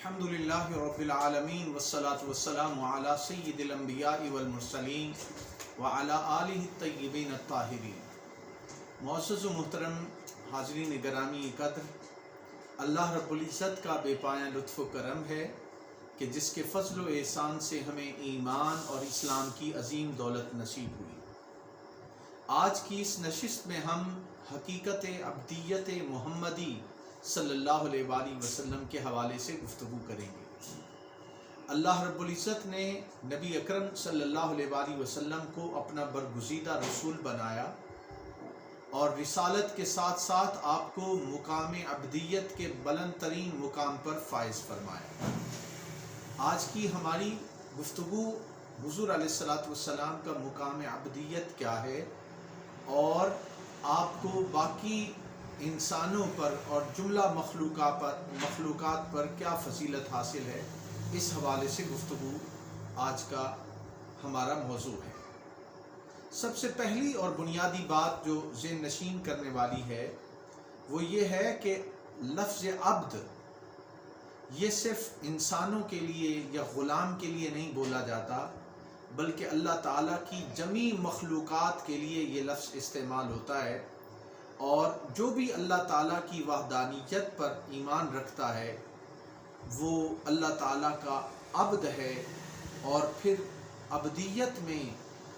الحمدللہ رب العالمین والصلاة والسلام علی سید الانبیاء والمرسلین وعلی آلہ الطیبین الطاہرین۔ معزز و محترم حاضرین گرامی قدر، اللہ رب العزت کا بے پایہ لطف و کرم ہے کہ جس کے فضل و احسان سے ہمیں ایمان اور اسلام کی عظیم دولت نصیب ہوئی۔ آج کی اس نشست میں ہم حقیقت ابدیت محمدی صلی اللہ علیہ وآلہ وسلم کے حوالے سے گفتگو کریں گے۔ اللہ رب العزت نے نبی اکرم صلی اللہ علیہ وآلہ وسلم کو اپنا برگزیدہ رسول بنایا اور رسالت کے ساتھ ساتھ آپ کو مقام ابدیت کے بلند ترین مقام پر فائز فرمایا۔ آج کی ہماری گفتگو حضور علیہ السلام کا مقام ابدیت کیا ہے اور آپ کو باقی انسانوں پر اور جملہ مخلوقات پر کیا فضیلت حاصل ہے، اس حوالے سے گفتگو آج کا ہمارا موضوع ہے۔ سب سے پہلی اور بنیادی بات جو ذہن نشین کرنے والی ہے وہ یہ ہے کہ لفظ عبد یہ صرف انسانوں کے لیے یا غلام کے لیے نہیں بولا جاتا، بلکہ اللہ تعالیٰ کی جمیع مخلوقات کے لیے یہ لفظ استعمال ہوتا ہے، اور جو بھی اللہ تعالیٰ کی وحدانیت پر ایمان رکھتا ہے وہ اللہ تعالیٰ کا عبد ہے۔ اور پھر عبدیت میں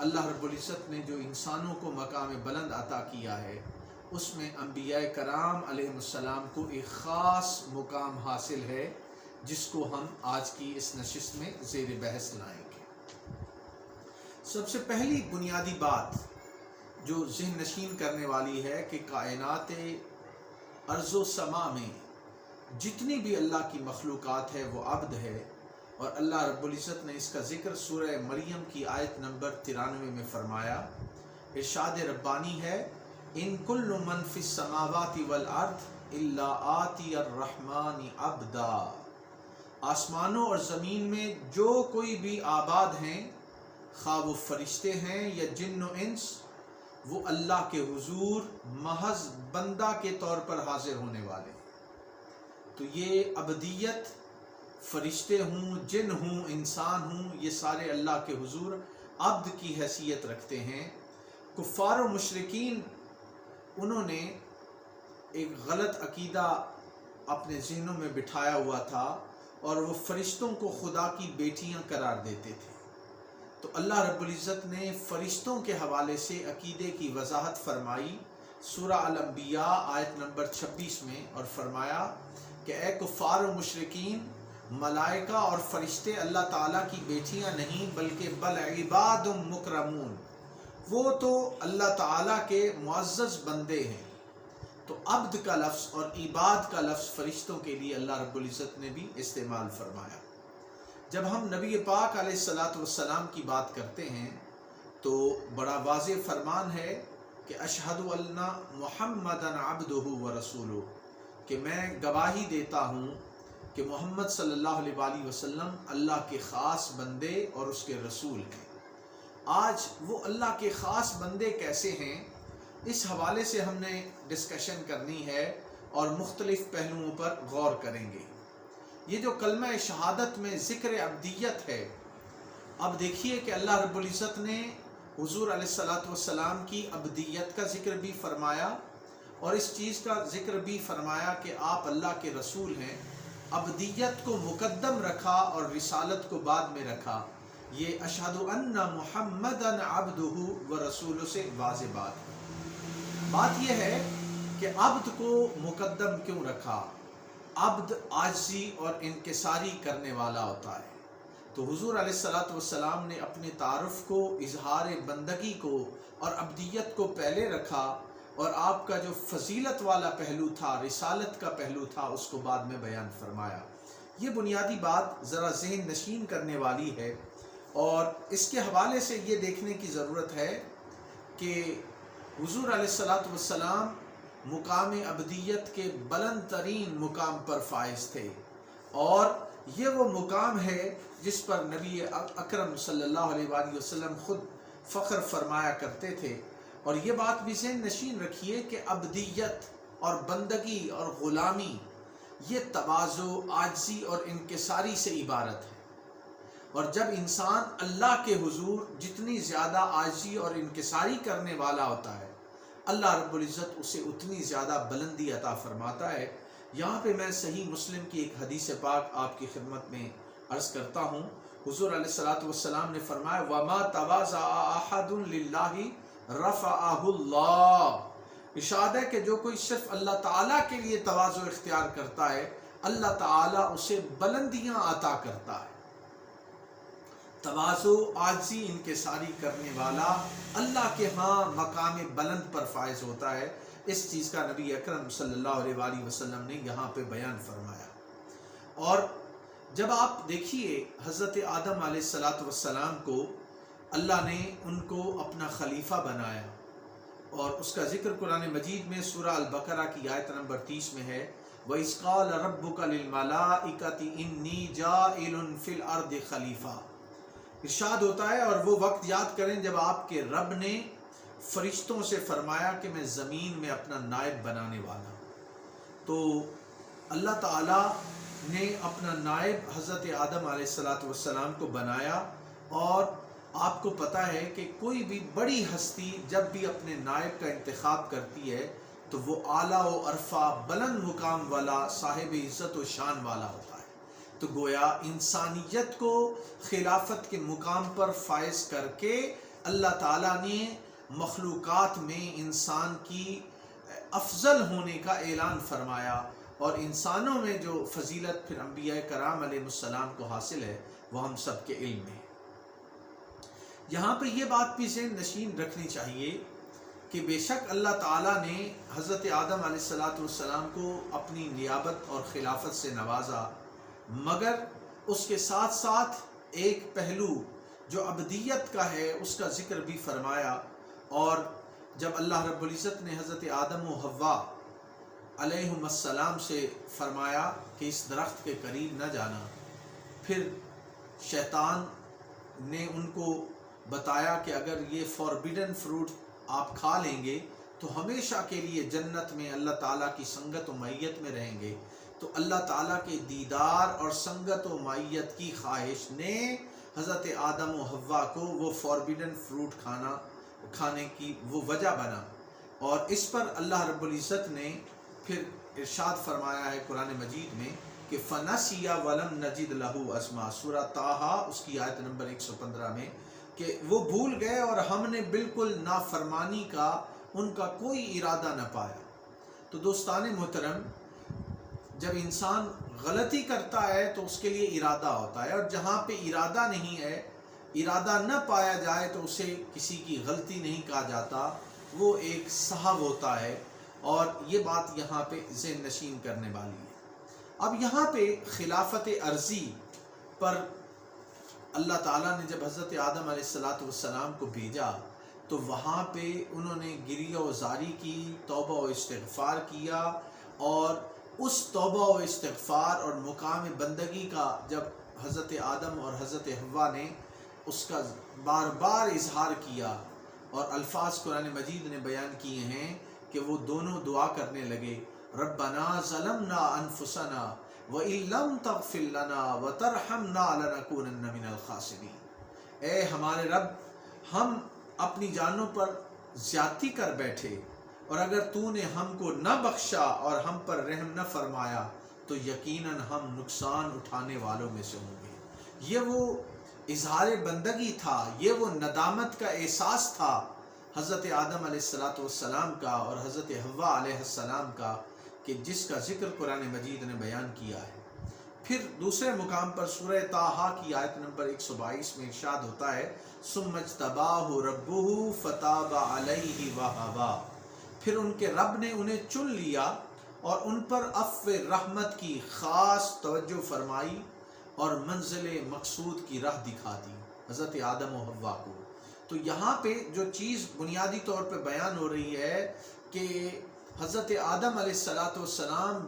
اللہ رب العزت نے جو انسانوں کو مقام بلند عطا کیا ہے اس میں انبیاء کرام علیہ السلام کو ایک خاص مقام حاصل ہے، جس کو ہم آج کی اس نشست میں زیر بحث لائیں گے۔ سب سے پہلی بنیادی بات جو ذہن نشین کرنے والی ہے کہ کائنات ارض و سما میں جتنی بھی اللہ کی مخلوقات ہے وہ عبد ہے، اور اللہ رب العزت نے اس کا ذکر سورہ مریم کی آیت نمبر 93 میں فرمایا۔ ارشاد ربانی ہے، ان کل من فی السماوات والارض الا آتی الرحمن عبدا۔ آسمانوں اور زمین میں جو کوئی بھی آباد ہیں، خواہ وہ فرشتے ہیں یا جن و انس، وہ اللہ کے حضور محض بندہ کے طور پر حاضر ہونے والے۔ تو یہ عبدیت، فرشتے ہوں، جن ہوں، انسان ہوں، یہ سارے اللہ کے حضور عبد کی حیثیت رکھتے ہیں۔ کفار و مشرکین انہوں نے ایک غلط عقیدہ اپنے ذہنوں میں بٹھایا ہوا تھا اور وہ فرشتوں کو خدا کی بیٹیاں قرار دیتے تھے۔ تو اللہ رب العزت نے فرشتوں کے حوالے سے عقیدے کی وضاحت فرمائی سورہ الانبیاء آیت نمبر 26 میں، اور فرمایا کہ اے کفار و مشرکین، ملائکہ اور فرشتے اللہ تعالیٰ کی بیٹیاں نہیں بلکہ بل عباد مکرمون، وہ تو اللہ تعالیٰ کے معزز بندے ہیں۔ تو عبد کا لفظ اور عباد کا لفظ فرشتوں کے لیے اللہ رب العزت نے بھی استعمال فرمایا۔ جب ہم نبی پاک علیہ السلام کی بات کرتے ہیں تو بڑا واضح فرمان ہے کہ اشہد ان محمدًا عبدہ ورسولہ، کہ میں گواہی دیتا ہوں کہ محمد صلی اللہ علیہ وآلہ وسلم اللہ کے خاص بندے اور اس کے رسول ہیں۔ آج وہ اللہ کے خاص بندے کیسے ہیں، اس حوالے سے ہم نے ڈسکشن کرنی ہے اور مختلف پہلوؤں پر غور کریں گے۔ یہ جو کلمہ شہادت میں ذکر عبدیت ہے، اب دیکھیے کہ اللہ رب العزت نے حضور علیہ السلام کی عبدیت کا ذکر بھی فرمایا اور اس چیز کا ذکر بھی فرمایا کہ آپ اللہ کے رسول ہیں۔ عبدیت کو مقدم رکھا اور رسالت کو بعد میں رکھا۔ یہ اشہد ان محمدًا عبدہ ورسولہ سے واضح بات ہے۔ بات یہ ہے کہ عبد کو مقدم کیوں رکھا؟ عبد عاجزی اور انکساری کرنے والا ہوتا ہے، تو حضور علیہ السلام نے اپنے تعارف کو، اظہار بندگی کو اور عبدیت کو پہلے رکھا، اور آپ کا جو فضیلت والا پہلو تھا، رسالت کا پہلو تھا، اس کو بعد میں بیان فرمایا۔ یہ بنیادی بات ذرا ذہن نشین کرنے والی ہے، اور اس کے حوالے سے یہ دیکھنے کی ضرورت ہے کہ حضور علیہ السلام مقام ابدیت کے بلند ترین مقام پر فائز تھے، اور یہ وہ مقام ہے جس پر نبی اکرم صلی اللہ علیہ وآلہ وسلم خود فخر فرمایا کرتے تھے۔ اور یہ بات بھی ذہن نشین رکھیے کہ عبدیت اور بندگی اور غلامی یہ تواضع، عاجزی اور انکساری سے عبارت ہے، اور جب انسان اللہ کے حضور جتنی زیادہ عاجزی اور انکساری کرنے والا ہوتا ہے، اللہ رب العزت اسے اتنی زیادہ بلندی عطا فرماتا ہے۔ یہاں پہ میں صحیح مسلم کی ایک حدیث پاک آپ کی خدمت میں عرض کرتا ہوں۔ حضور علیہ الصلوۃ والسلام نے فرمایا وَمَا تَوَاضَعَ أَحَدٌ لِلَّهِ رَفَعَهُ اللَّهُ، ارشاد ہے کہ جو کوئی صرف اللہ تعالیٰ کے لیے تواضع اختیار کرتا ہے، اللہ تعالیٰ اسے بلندیاں عطا کرتا ہے۔ تواضع، عاجزی، انکساری کرنے والا اللہ کے ہاں مقام بلند پر فائز ہوتا ہے۔ اس چیز کا نبی اکرم صلی اللہ علیہ وآلہ وسلم نے یہاں پہ بیان فرمایا۔ اور جب آپ دیکھیے حضرت آدم علیہ السلام کو اللہ نے ان کو اپنا خلیفہ بنایا، اور اس کا ذکر قرآن مجید میں سورہ البقرہ کی آیت نمبر 30 میں ہے، وَإِذْ قَالَ رَبُّكَ لِلْمَلَائِكَةِ إِنِّي جَاعِلٌ فِي الْأَرْضِ خلیفہ، ارشاد ہوتا ہے، اور وہ وقت یاد کریں جب آپ کے رب نے فرشتوں سے فرمایا کہ میں زمین میں اپنا نائب بنانے والا ہوں۔ تو اللہ تعالیٰ نے اپنا نائب حضرت آدم علیہ السلام کو بنایا، اور آپ کو پتہ ہے کہ کوئی بھی بڑی ہستی جب بھی اپنے نائب کا انتخاب کرتی ہے تو وہ اعلیٰ و عرفہ، بلند مقام والا، صاحب عزت و شان والا ہوتا ہے۔ تو گویا انسانیت کو خلافت کے مقام پر فائز کر کے اللہ تعالیٰ نے مخلوقات میں انسان کی افضل ہونے کا اعلان فرمایا، اور انسانوں میں جو فضیلت پھر انبیاء کرام علیہ السلام کو حاصل ہے وہ ہم سب کے علم میں ہے۔ یہاں پہ یہ بات بھی ذہن نشین رکھنی چاہیے کہ بے شک اللہ تعالیٰ نے حضرت آدم علیہ السلام کو اپنی نیابت اور خلافت سے نوازا، مگر اس کے ساتھ ساتھ ایک پہلو جو ابدیت کا ہے اس کا ذکر بھی فرمایا۔ اور جب اللہ رب العزت نے حضرت آدم و حوا علیہم السلام سے فرمایا کہ اس درخت کے قریب نہ جانا، پھر شیطان نے ان کو بتایا کہ اگر یہ فوربیڈن فروٹ آپ کھا لیں گے تو ہمیشہ کے لیے جنت میں اللہ تعالیٰ کی سنگت و معیت میں رہیں گے۔ تو اللہ تعالیٰ کے دیدار اور سنگت و معیت کی خواہش نے حضرت آدم و حوا کو وہ فوربیڈن فروٹ کھانے کی وہ وجہ بنا، اور اس پر اللہ رب العزت نے پھر ارشاد فرمایا ہے قرآن مجید میں کہ فَنَسِيَ وَلَمْ نَجِدْ لَهُ عَزْمًا، سورہ طٰہٰ اس کی آیت نمبر 115 میں، کہ وہ بھول گئے اور ہم نے بالکل نافرمانی کا ان کا کوئی ارادہ نہ پایا۔ تو دوستان محترم، جب انسان غلطی کرتا ہے تو اس کے لیے ارادہ ہوتا ہے، اور جہاں پہ ارادہ نہیں ہے، ارادہ نہ پایا جائے تو اسے کسی کی غلطی نہیں کہا جاتا، وہ ایک سہو ہوتا ہے، اور یہ بات یہاں پہ ذہن نشین کرنے والی ہے۔ اب یہاں پہ خلافت ارضی پر اللہ تعالیٰ نے جب حضرت آدم علیہ السلام کو بھیجا تو وہاں پہ انہوں نے گریہ و زاری کی، توبہ و استغفار کیا، اور اس توبہ و استغفار اور مقام بندگی کا جب حضرت آدم اور حضرت حوا نے اس کا بار بار اظہار کیا، اور الفاظ قرآن مجید نے بیان کیے ہیں کہ وہ دونوں دعا کرنے لگے، ربنا ظلمنا انفسنا وَإِن لَّمْ تَغْفِرْ لَنَا وَتَرْحَمْنَا لَنَكُونَنَّ مِنَ الْخَاسِرِينَ، اے ہمارے رب، ہم اپنی جانوں پر زیادتی کر بیٹھے، اور اگر تو نے ہم کو نہ بخشا اور ہم پر رحم نہ فرمایا تو یقیناً ہم نقصان اٹھانے والوں میں سے ہوں گے۔ یہ وہ اظہار بندگی تھا، یہ وہ ندامت کا احساس تھا حضرت آدم علیہ السلام کا اور حضرت حوا علیہ السلام کا، کہ جس کا ذکر قرآن مجید نے بیان کیا ہے۔ پھر دوسرے مقام پر سورہ طٰہٰ کی آیت نمبر 122 میں ارشاد ہوتا ہے ثم اجتباہ ربہ فتاب علیہ وہدیٰ، پھر ان کے رب نے انہیں چن لیا اور ان پر عفو رحمت کی خاص توجہ فرمائی اور منزل مقصود کی راہ دکھا دی حضرت آدم و حوا کو۔ تو یہاں پہ جو چیز بنیادی طور پہ بیان ہو رہی ہے کہ حضرت آدم علیہ السلام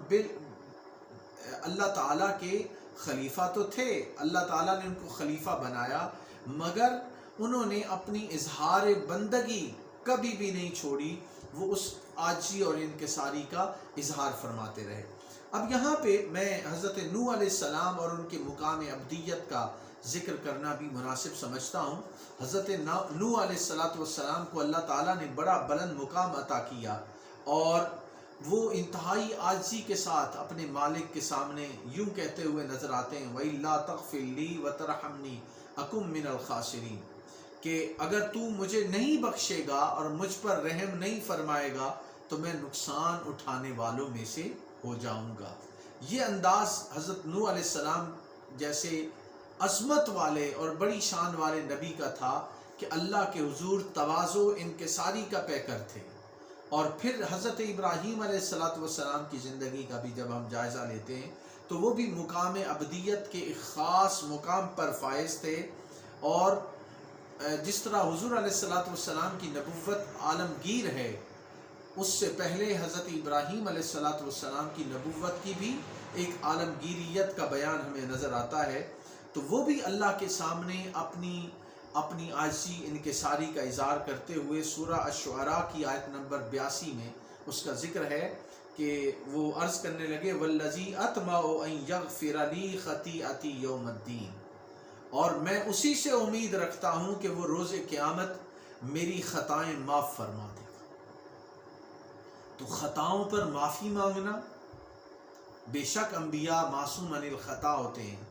اللہ تعالیٰ کے خلیفہ تو تھے، اللہ تعالیٰ نے ان کو خلیفہ بنایا، مگر انہوں نے اپنی اظہار بندگی کبھی بھی نہیں چھوڑی، وہ اس عاجزی اور انکساری کا اظہار فرماتے رہے۔ اب یہاں پہ میں حضرت نوح علیہ السلام اور ان کے مقام ابدیت کا ذکر کرنا بھی مناسب سمجھتا ہوں۔ حضرت نوح علیہ السلام کو اللہ تعالیٰ نے بڑا بلند مقام عطا کیا، اور وہ انتہائی عاجزی کے ساتھ اپنے مالک کے سامنے یوں کہتے ہوئے نظر آتے ہیں وَإِلَّا تَغْفِرْ لِي وَتَرْحَمْنِي أَكُن مِّنَ الْخَاسِرِينَ، کہ اگر تو مجھے نہیں بخشے گا اور مجھ پر رحم نہیں فرمائے گا تو میں نقصان اٹھانے والوں میں سے ہو جاؤں گا۔ یہ انداز حضرت نوح علیہ السلام جیسے عظمت والے اور بڑی شان والے نبی کا تھا کہ اللہ کے حضور تواضع انکساری کا پیکر تھے۔ اور پھر حضرت ابراہیم علیہ السلام کی زندگی کا بھی جب ہم جائزہ لیتے ہیں تو وہ بھی مقام ابدیت کے ایک خاص مقام پر فائز تھے، اور جس طرح حضور علیہ السلام کی نبوت عالمگیر ہے، اس سے پہلے حضرت ابراہیم علیہ السلام کی نبوت کی بھی ایک عالمگیریت کا بیان ہمیں نظر آتا ہے۔ تو وہ بھی اللہ کے سامنے اپنی عاجزی انکساری کا اظہار کرتے ہوئے سورہ الشعراء کی آیت نمبر 82 میں اس کا ذکر ہے کہ وہ عرض کرنے لگے وَالَّذِي أَطْمَعُ أَن يَغْفِرَ لِي خَطِيئَتِي يَوْمَ الدِّينِ، اور میں اسی سے امید رکھتا ہوں کہ وہ روز قیامت میری خطائیں معاف فرما دے گا۔ تو خطاؤں پر معافی مانگنا، بے شک انبیاء معصوم عن الخطا ہوتے ہیں،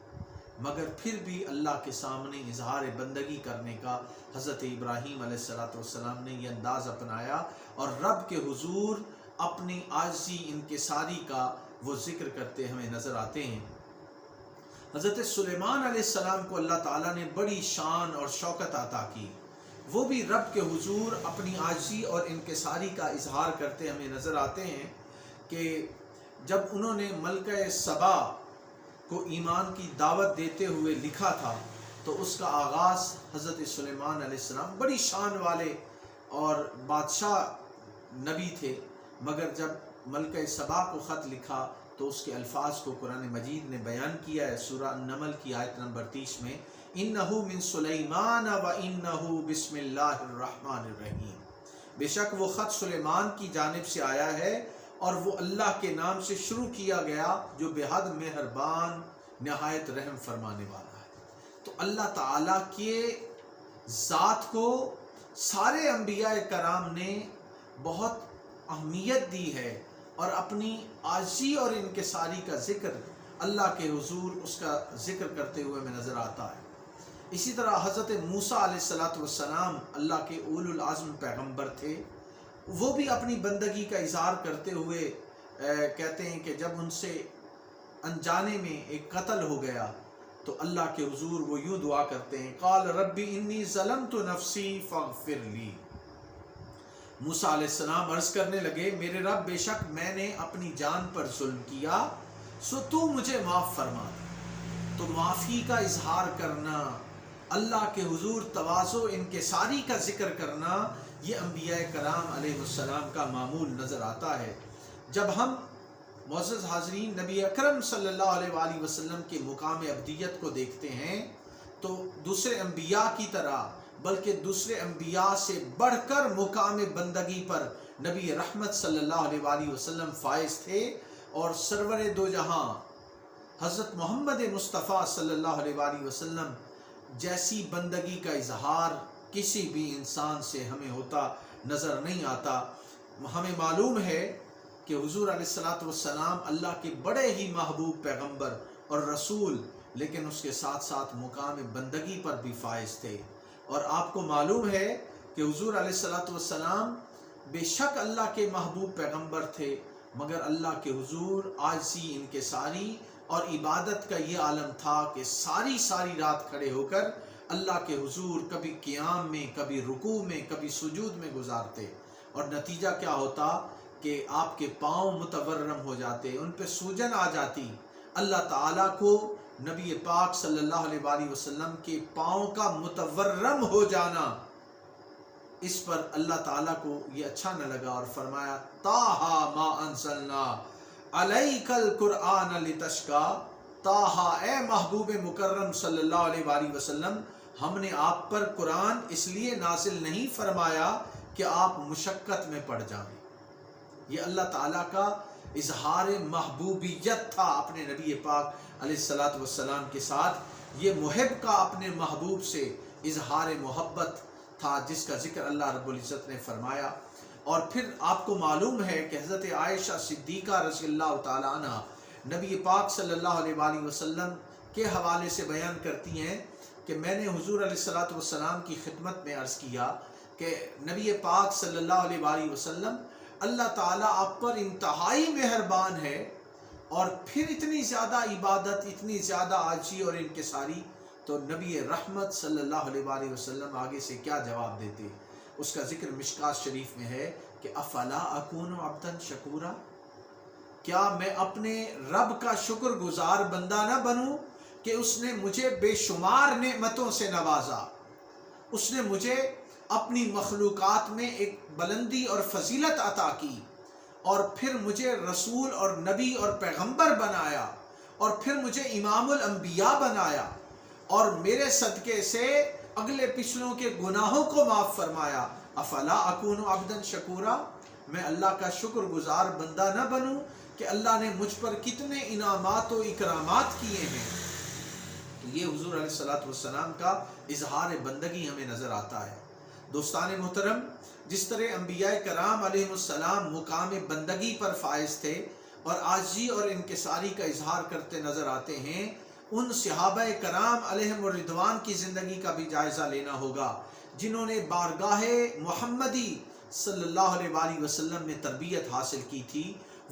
مگر پھر بھی اللہ کے سامنے اظہار بندگی کرنے کا حضرت ابراہیم علیہ السلام نے یہ انداز اپنایا، اور رب کے حضور اپنی عاجزی انکساری کا وہ ذکر کرتے ہمیں نظر آتے ہیں۔ حضرت سلیمان علیہ السلام کو اللہ تعالیٰ نے بڑی شان اور شوکت عطا کی، وہ بھی رب کے حضور اپنی عاجزی اور انکساری کا اظہار کرتے ہمیں نظر آتے ہیں کہ جب انہوں نے ملکہ سبا کو ایمان کی دعوت دیتے ہوئے لکھا تھا تو اس کا آغاز حضرت سلیمان علیہ السلام بڑی شان والے اور بادشاہ نبی تھے، مگر جب ملکہ سبا کو خط لکھا تو اس کے الفاظ کو قرآن مجید نے بیان کیا ہے سورہ النمل کی آیت نمبر 30 میں اِنَّهُ مِن سُلَيْمَانَ وَإِنَّهُ بِسْمِ اللَّهِ الرَّحْمَنِ الرَّحِيمِ، بے شک وہ خط سلیمان کی جانب سے آیا ہے اور وہ اللہ کے نام سے شروع کیا گیا جو بے حد مہربان نہایت رحم فرمانے والا ہے۔ تو اللہ تعالیٰ کے ذات کو سارے انبیاء کرام نے بہت اہمیت دی ہے، اور اپنی عاجزی اور انکساری کا ذکر اللہ کے حضور اس کا ذکر کرتے ہوئے میں نظر آتا ہے۔ اسی طرح حضرت موسیٰ علیہ السلام اللہ کے اولو العزم پیغمبر تھے، وہ بھی اپنی بندگی کا اظہار کرتے ہوئے کہتے ہیں کہ جب ان سے انجانے میں ایک قتل ہو گیا تو اللہ کے حضور وہ یوں دعا کرتے ہیں قال ربی انی ظلمت نفسی فاغفر لی۔ موسیٰ علیہ السلام عرض کرنے لگے میرے رب بے شک میں نے اپنی جان پر ظلم کیا، سو تو مجھے معاف فرما دے۔ تو معافی کا اظہار کرنا، اللہ کے حضور تواضع انکساری کا ذکر کرنا، یہ انبیاء کرام علیہ السلام کا معمول نظر آتا ہے۔ جب ہم معزز حاضرین نبی اکرم صلی اللہ علیہ وآلہ وسلم کے مقام ابدیت کو دیکھتے ہیں تو دوسرے انبیاء کی طرح بلکہ دوسرے انبیاء سے بڑھ کر مقام بندگی پر نبی رحمت صلی اللہ علیہ وآلہ وسلم فائز تھے، اور سرور دو جہاں حضرت محمد مصطفیٰ صلی اللہ علیہ وآلہ وسلم جیسی بندگی کا اظہار کسی بھی انسان سے ہمیں ہوتا نظر نہیں آتا۔ ہمیں معلوم ہے کہ حضور علیہ السلام اللہ کے بڑے ہی محبوب پیغمبر اور رسول، لیکن اس کے ساتھ ساتھ مقام بندگی پر بھی فائز تھے، اور آپ کو معلوم ہے کہ حضور علیہ السلام بے شک اللہ کے محبوب پیغمبر تھے، مگر اللہ کے حضور عاجزی انکساری اور عبادت کا یہ عالم تھا کہ ساری رات کھڑے ہو کر اللہ کے حضور کبھی قیام میں، کبھی رکوع میں، کبھی سجود میں گزارتے، اور نتیجہ کیا ہوتا کہ آپ کے پاؤں متورم ہو جاتے، ان پہ سوجن آ جاتی۔ اللہ تعالیٰ کو نبی پاک صلی اللہ علیہ وآلہ وسلم کے پاؤں کا متورم ہو جانا، اس پر اللہ تعالیٰ کو یہ اچھا نہ لگا اور فرمایا طٰہٰ ما انزلنا علیک القرآن لتشقیٰ، طٰہٰ اے محبوب مکرم صلی اللہ علیہ وآلہ وسلم، ہم نے آپ پر قرآن اس لیے نازل نہیں فرمایا کہ آپ مشقت میں پڑ جائیں۔ یہ اللہ تعالیٰ کا اظہار محبوبیت تھا اپنے نبی پاک علیہ الصلوۃ والسلام کے ساتھ. یہ محب کا اپنے محبوب سے اظہار محبت تھا جس کا ذکر اللہ رب العزت نے فرمایا. اور پھر آپ کو معلوم ہے کہ حضرت عائشہ صدیقہ رضی اللہ تعالیٰ عنہ نبی پاک صلی اللہ علیہ وآلہ وسلم کے حوالے سے بیان کرتی ہیں کہ میں نے حضور علیہ الصلوۃ والسلام کی خدمت میں عرض کیا کہ نبی پاک صلی اللہ علیہ وآلہ وسلم اللہ تعالیٰ آپ پر انتہائی مہربان ہے، اور پھر اتنی زیادہ عبادت، اتنی زیادہ عاجزی اور انکساری. تو نبی رحمت صلی اللہ علیہ وآلہ وسلم آگے سے کیا جواب دیتے؟ اس کا ذکر مشکات شریف میں ہے کہ افلا اکون عبدا شکورا، کیا میں اپنے رب کا شکر گزار بندہ نہ بنوں کہ اس نے مجھے بے شمار نعمتوں سے نوازا، اس نے مجھے اپنی مخلوقات میں ایک بلندی اور فضیلت عطا کی، اور پھر مجھے رسول اور نبی اور پیغمبر بنایا، اور پھر مجھے امام الانبیاء بنایا، اور میرے صدقے سے اگلے پچھلوں کے گناہوں کو معاف فرمایا. افلا اکون عبدا شکورا، میں اللہ کا شکر گزار بندہ نہ بنوں کہ اللہ نے مجھ پر کتنے انعامات و اکرامات کیے ہیں. یہ حضور علیہ الصلوۃ والسلام کا اظہار بندگی ہمیں نظر آتا ہے. دوستان محترم، جس طرح انبیاء کرام علیہ السلام مقام بندگی پر فائز تھے اور عاجزی اور انکساری کا اظہار کرتے نظر آتے ہیں، ان صحابہ کرام علیہم الرضوان کی زندگی کا بھی جائزہ لینا ہوگا جنہوں نے بارگاہ محمدی صلی اللہ علیہ وآلہ وسلم میں تربیت حاصل کی تھی.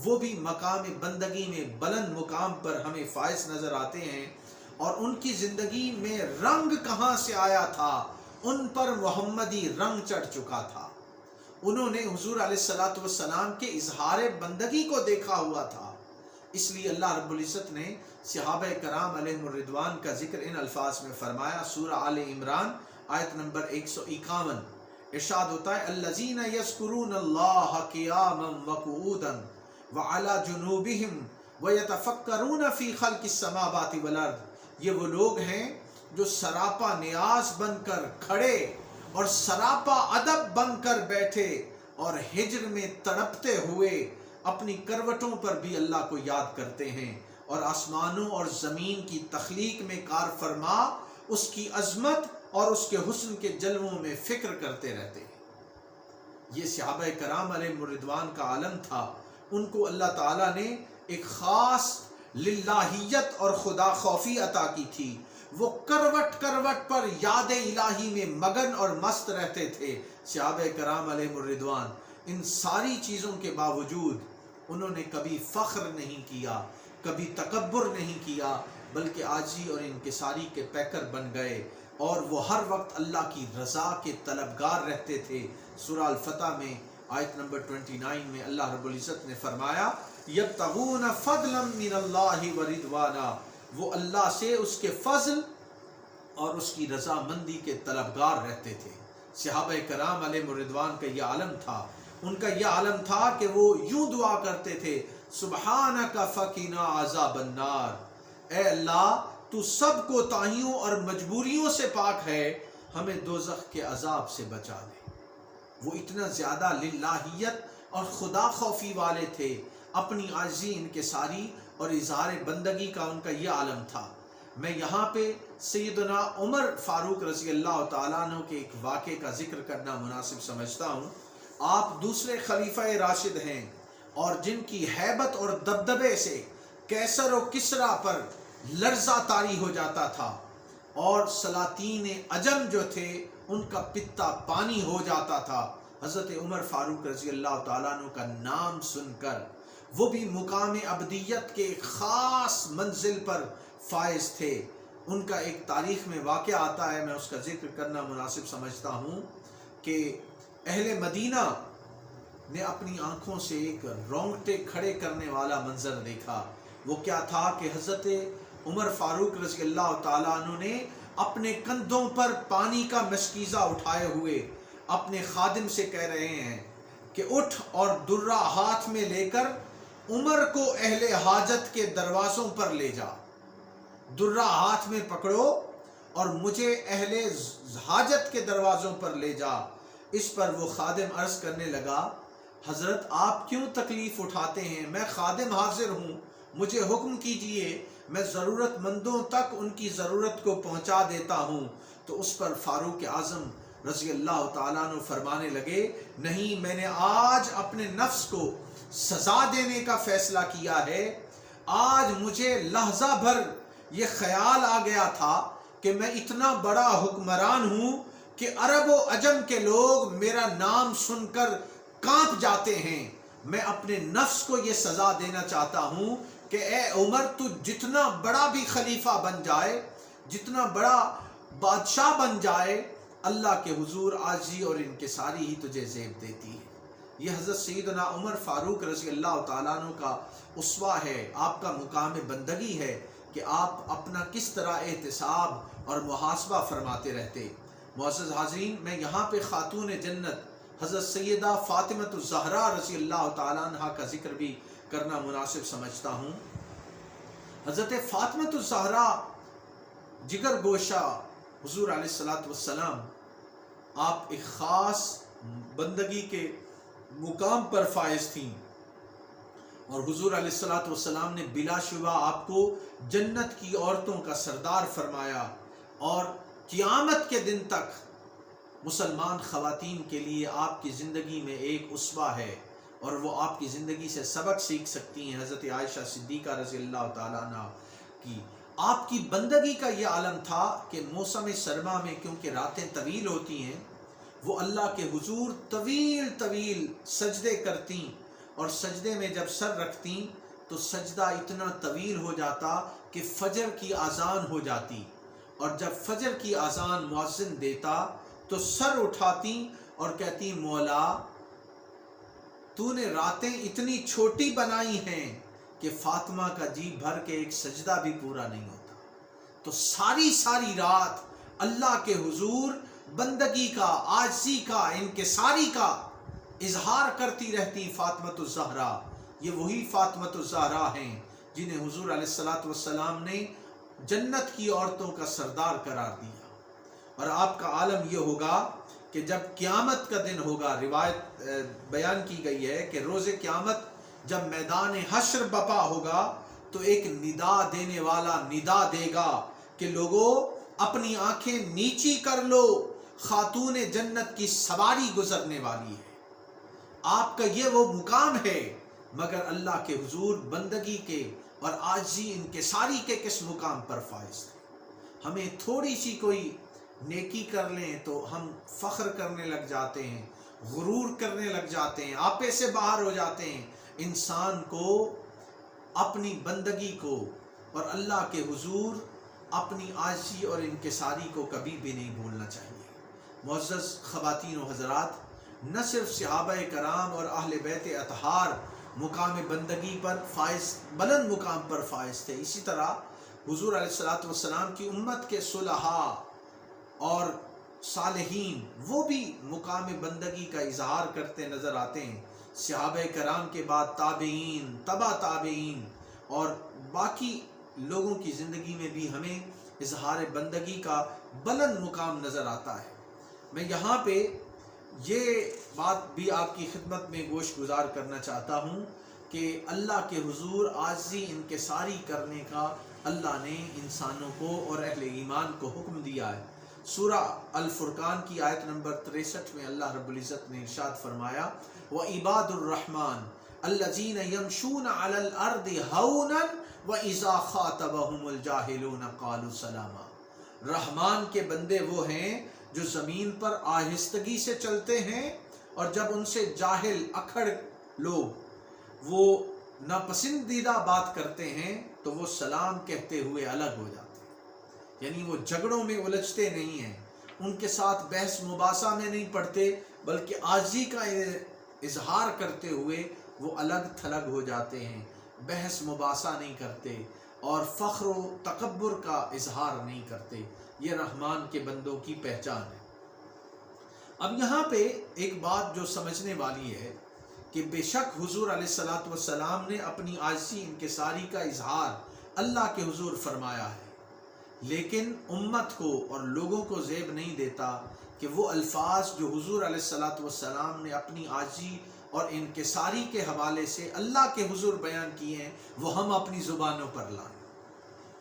وہ بھی مقام بندگی میں بلند مقام پر ہمیں فائز نظر آتے ہیں، اور ان کی زندگی میں رنگ کہاں سے آیا تھا؟ ان پر محمدی رنگ چڑھ چکا تھا. انہوں نے حضور علیہ الصلوۃ والسلام کے اظہار بندگی کو دیکھا ہوا تھا. اس لیے اللہ رب العزت نے صحابہ کرام علیہم الرضوان کا ذکر ان الفاظ میں فرمایا. سورہ آل عمران آیت نمبر 151 ارشاد ہوتا ہے الذین یذکرون اللہ قیاما وقعودا وعلی جنوبہم ویتفکرون فی خلق السماوات والارض. یہ وہ لوگ ہیں جو سراپا نیاز بن کر کھڑے اور سراپا ادب بن کر بیٹھے اور ہجر میں تڑپتے ہوئے اپنی کروٹوں پر بھی اللہ کو یاد کرتے ہیں، اور آسمانوں اور زمین کی تخلیق میں کار فرما اس کی عظمت اور اس کے حسن کے جلووں میں فکر کرتے رہتے ہیں. یہ صحابہ کرام علیہ الرضوان کا عالم تھا. ان کو اللہ تعالیٰ نے ایک خاص للہیت اور خدا خوفی عطا کی تھی. وہ کروٹ کروٹ پر یاد الہی میں مگن اور مست رہتے تھے. صحابہ کرام علیہ الرضوان ان ساری چیزوں کے باوجود انہوں نے کبھی فخر نہیں کیا، کبھی تکبر نہیں کیا، بلکہ عاجزی اور انکساری کے پیکر بن گئے، اور وہ ہر وقت اللہ کی رضا کے طلبگار رہتے تھے. سورہ الفتح میں آیت نمبر 29 میں اللہ رب العزت نے فرمایا یبتغون فضلا من اللہ ورضوانا، وہ اللہ سے اس کے فضل اور اس کی رضا مندی کے طلبگار رہتے تھے. صحابہ کرام علیہ الرضوان کا یہ عالم تھا. ان کا یہ عالم تھا کہ وہ یوں دعا کرتے تھے سبحانک فقنا عذاب النار، اے اللہ تو سب کوتاہیوں اور مجبوریوں سے پاک ہے، ہمیں دوزخ کے عذاب سے بچا دے. وہ اتنا زیادہ للہیت اور خدا خوفی والے تھے. اپنی عاجزی انکساری اور اظہار بندگی کا ان کا یہ عالم تھا. میں یہاں پہ سیدنا عمر فاروق رضی اللہ تعالیٰ عنہ کے ایک واقعے کا ذکر کرنا مناسب سمجھتا ہوں. آپ دوسرے خلیفہ راشد ہیں اور جن کی ہیبت اور دبدبے سے کیسر و کسرا پر لرزہ طاری ہو جاتا تھا، اور سلاطین عجم جو تھے ان کا پتا پانی ہو جاتا تھا. حضرت عمر فاروق رضی اللہ تعالیٰ عنہ کا نام سن کر وہ بھی مقام ابدیت کے خاص منزل پر فائز تھے. ان کا ایک تاریخ میں واقعہ آتا ہے، میں اس کا ذکر کرنا مناسب سمجھتا ہوں کہ اہل مدینہ نے اپنی آنکھوں سے ایک رونگٹے کھڑے کرنے والا منظر دیکھا. وہ کیا تھا کہ حضرت عمر فاروق رضی اللہ تعالیٰ عنہ نے اپنے کندھوں پر پانی کا مشکیزہ اٹھائے ہوئے اپنے خادم سے کہہ رہے ہیں کہ اٹھ اور درہ ہاتھ میں لے کر عمر کو اہل حاجت کے دروازوں پر لے جا. درہ ہاتھ میں پکڑو اور مجھے اہل حاجت کے دروازوں پر لے جا. اس پر وہ خادم عرض کرنے لگا حضرت آپ کیوں تکلیف اٹھاتے ہیں؟ میں خادم حاضر ہوں، مجھے حکم کیجئے، میں ضرورت مندوں تک ان کی ضرورت کو پہنچا دیتا ہوں۔ تو اس پر فاروق اعظم رضی اللہ تعالیٰ عنہ فرمانے لگے، نہیں، میں نے آج اپنے نفس کو سزا دینے کا فیصلہ کیا ہے۔ آج مجھے لحظہ بھر یہ خیال آ گیا تھا کہ میں اتنا بڑا حکمران ہوں کہ عرب و عجم کے لوگ میرا نام سن کر کانپ جاتے ہیں۔ میں اپنے نفس کو یہ سزا دینا چاہتا ہوں کہ اے عمر، تو جتنا بڑا بھی خلیفہ بن جائے، جتنا بڑا بادشاہ بن جائے، اللہ کے حضور عاجزی اور انکساری ہی تجھے زیب دیتی ہے۔ یہ حضرت سیدنا عمر فاروق رضی اللہ تعالیٰ عنہ کا اسوہ ہے، آپ کا مقام بندگی ہے کہ آپ اپنا کس طرح احتساب اور محاسبہ فرماتے رہتے۔ معزز حاضرین، میں یہاں پہ خاتون جنت حضرت سیدہ فاطمہ الزہرا رضی اللہ تعالیٰ عنہ کا ذکر بھی کرنا مناسب سمجھتا ہوں۔ حضرت فاطمہ الزہرا جگر گوشہ حضور علیہ السلام، آپ ایک خاص بندگی کے مقام پر فائز تھیں، اور حضور علیہ السلام نے بلا شبہ آپ کو جنت کی عورتوں کا سردار فرمایا، اور قیامت کے دن تک مسلمان خواتین کے لیے آپ کی زندگی میں ایک اسوہ ہے، اور وہ آپ کی زندگی سے سبق سیکھ سکتی ہیں۔ حضرت عائشہ صدیقہ رضی اللہ تعالیٰ عنہ کی آپ کی بندگی کا یہ عالم تھا کہ موسم سرما میں کیونکہ راتیں طویل ہوتی ہیں، وہ اللہ کے حضور طویل طویل سجدے کرتی، اور سجدے میں جب سر رکھتی تو سجدہ اتنا طویل ہو جاتا کہ فجر کی اذان ہو جاتی، اور جب فجر کی اذان مؤذن دیتا تو سر اٹھاتی اور کہتی، مولا تو نے راتیں اتنی چھوٹی بنائی ہیں کہ فاطمہ کا جی بھر کے ایک سجدہ بھی پورا نہیں ہوتا۔ تو ساری رات اللہ کے حضور بندگی کا، عاجزی کا، انکساری کا اظہار کرتی رہتی فاطمہ الزہرا۔ یہ وہی فاطمہ الزہرا ہیں جنہیں حضور علیہ السلام نے جنت کی عورتوں کا سردار قرار دیا، اور آپ کا عالم یہ ہوگا کہ جب قیامت کا دن ہوگا، روایت بیان کی گئی ہے کہ روز قیامت جب میدان حشر بپا ہوگا تو ایک ندا دینے والا ندا دے گا کہ لوگوں اپنی آنکھیں نیچی کر لو، خاتون جنت کی سواری گزرنے والی ہے۔ آپ کا یہ وہ مقام ہے، مگر اللہ کے حضور بندگی کے اور عاجزی انکساری کے کس مقام پر فائز تھے۔ ہمیں تھوڑی سی کوئی نیکی کر لیں تو ہم فخر کرنے لگ جاتے ہیں، غرور کرنے لگ جاتے ہیں، آپے سے باہر ہو جاتے ہیں۔ انسان کو اپنی بندگی کو اور اللہ کے حضور اپنی عاجزی اور انکساری کو کبھی بھی نہیں بھولنا چاہیے۔ معزز خواتین و حضرات، نہ صرف صحابہ کرام اور اہل بیت اطہار مقام بندگی پر فائز، بلند مقام پر فائز تھے، اسی طرح حضور علیہ السلام کی امت کے صلحاء اور صالحین وہ بھی مقام بندگی کا اظہار کرتے نظر آتے ہیں۔ صحابہ کرام کے بعد تابعین، تبع تابعین اور باقی لوگوں کی زندگی میں بھی ہمیں اظہار بندگی کا بلند مقام نظر آتا ہے۔ میں یہاں پہ یہ بات بھی آپ کی خدمت میں گوش گزار کرنا چاہتا ہوں کہ اللہ کے حضور عاجزی انکساری کرنے کا اللہ نے انسانوں کو اور اہل ایمان کو حکم دیا ہے۔ سورہ الفرقان کی آیت نمبر 63 میں اللہ رب العزت نے ارشاد فرمایا، وَعِبَادُ الرَّحْمَنِ الَّذِينَ يَمْشُونَ عَلَى الْأَرْضِ هَوْنًا وَإِذَا خَاطَبَهُمُ الْجَاهِلُونَ قَالُوا سَلَامًا۔ رحمان کے بندے وہ ہیں جو زمین پر آہستگی سے چلتے ہیں، اور جب ان سے جاہل اکھڑ لوگ وہ ناپسندیدہ بات کرتے ہیں تو وہ سلام کہتے ہوئے الگ ہو جاتے ہیں، یعنی وہ جھگڑوں میں الجھتے نہیں ہیں، ان کے ساتھ بحث مباحثہ میں نہیں پڑتے، بلکہ عاجزی کا اظہار کرتے ہوئے وہ الگ تھلگ ہو جاتے ہیں، بحث مباحثہ نہیں کرتے اور فخر و تکبر کا اظہار نہیں کرتے۔ یہ رحمان کے بندوں کی پہچان ہے۔ اب یہاں پہ ایک بات جو سمجھنے والی ہے کہ بے شک حضور علیہ السلام نے اپنی عاجزی انکساری کا اظہار اللہ کے حضور فرمایا ہے، لیکن امت کو اور لوگوں کو زیب نہیں دیتا کہ وہ الفاظ جو حضور علیہ السلام نے اپنی عاجزی اور انکساری کے حوالے سے اللہ کے حضور بیان کیے ہیں وہ ہم اپنی زبانوں پر لائیں،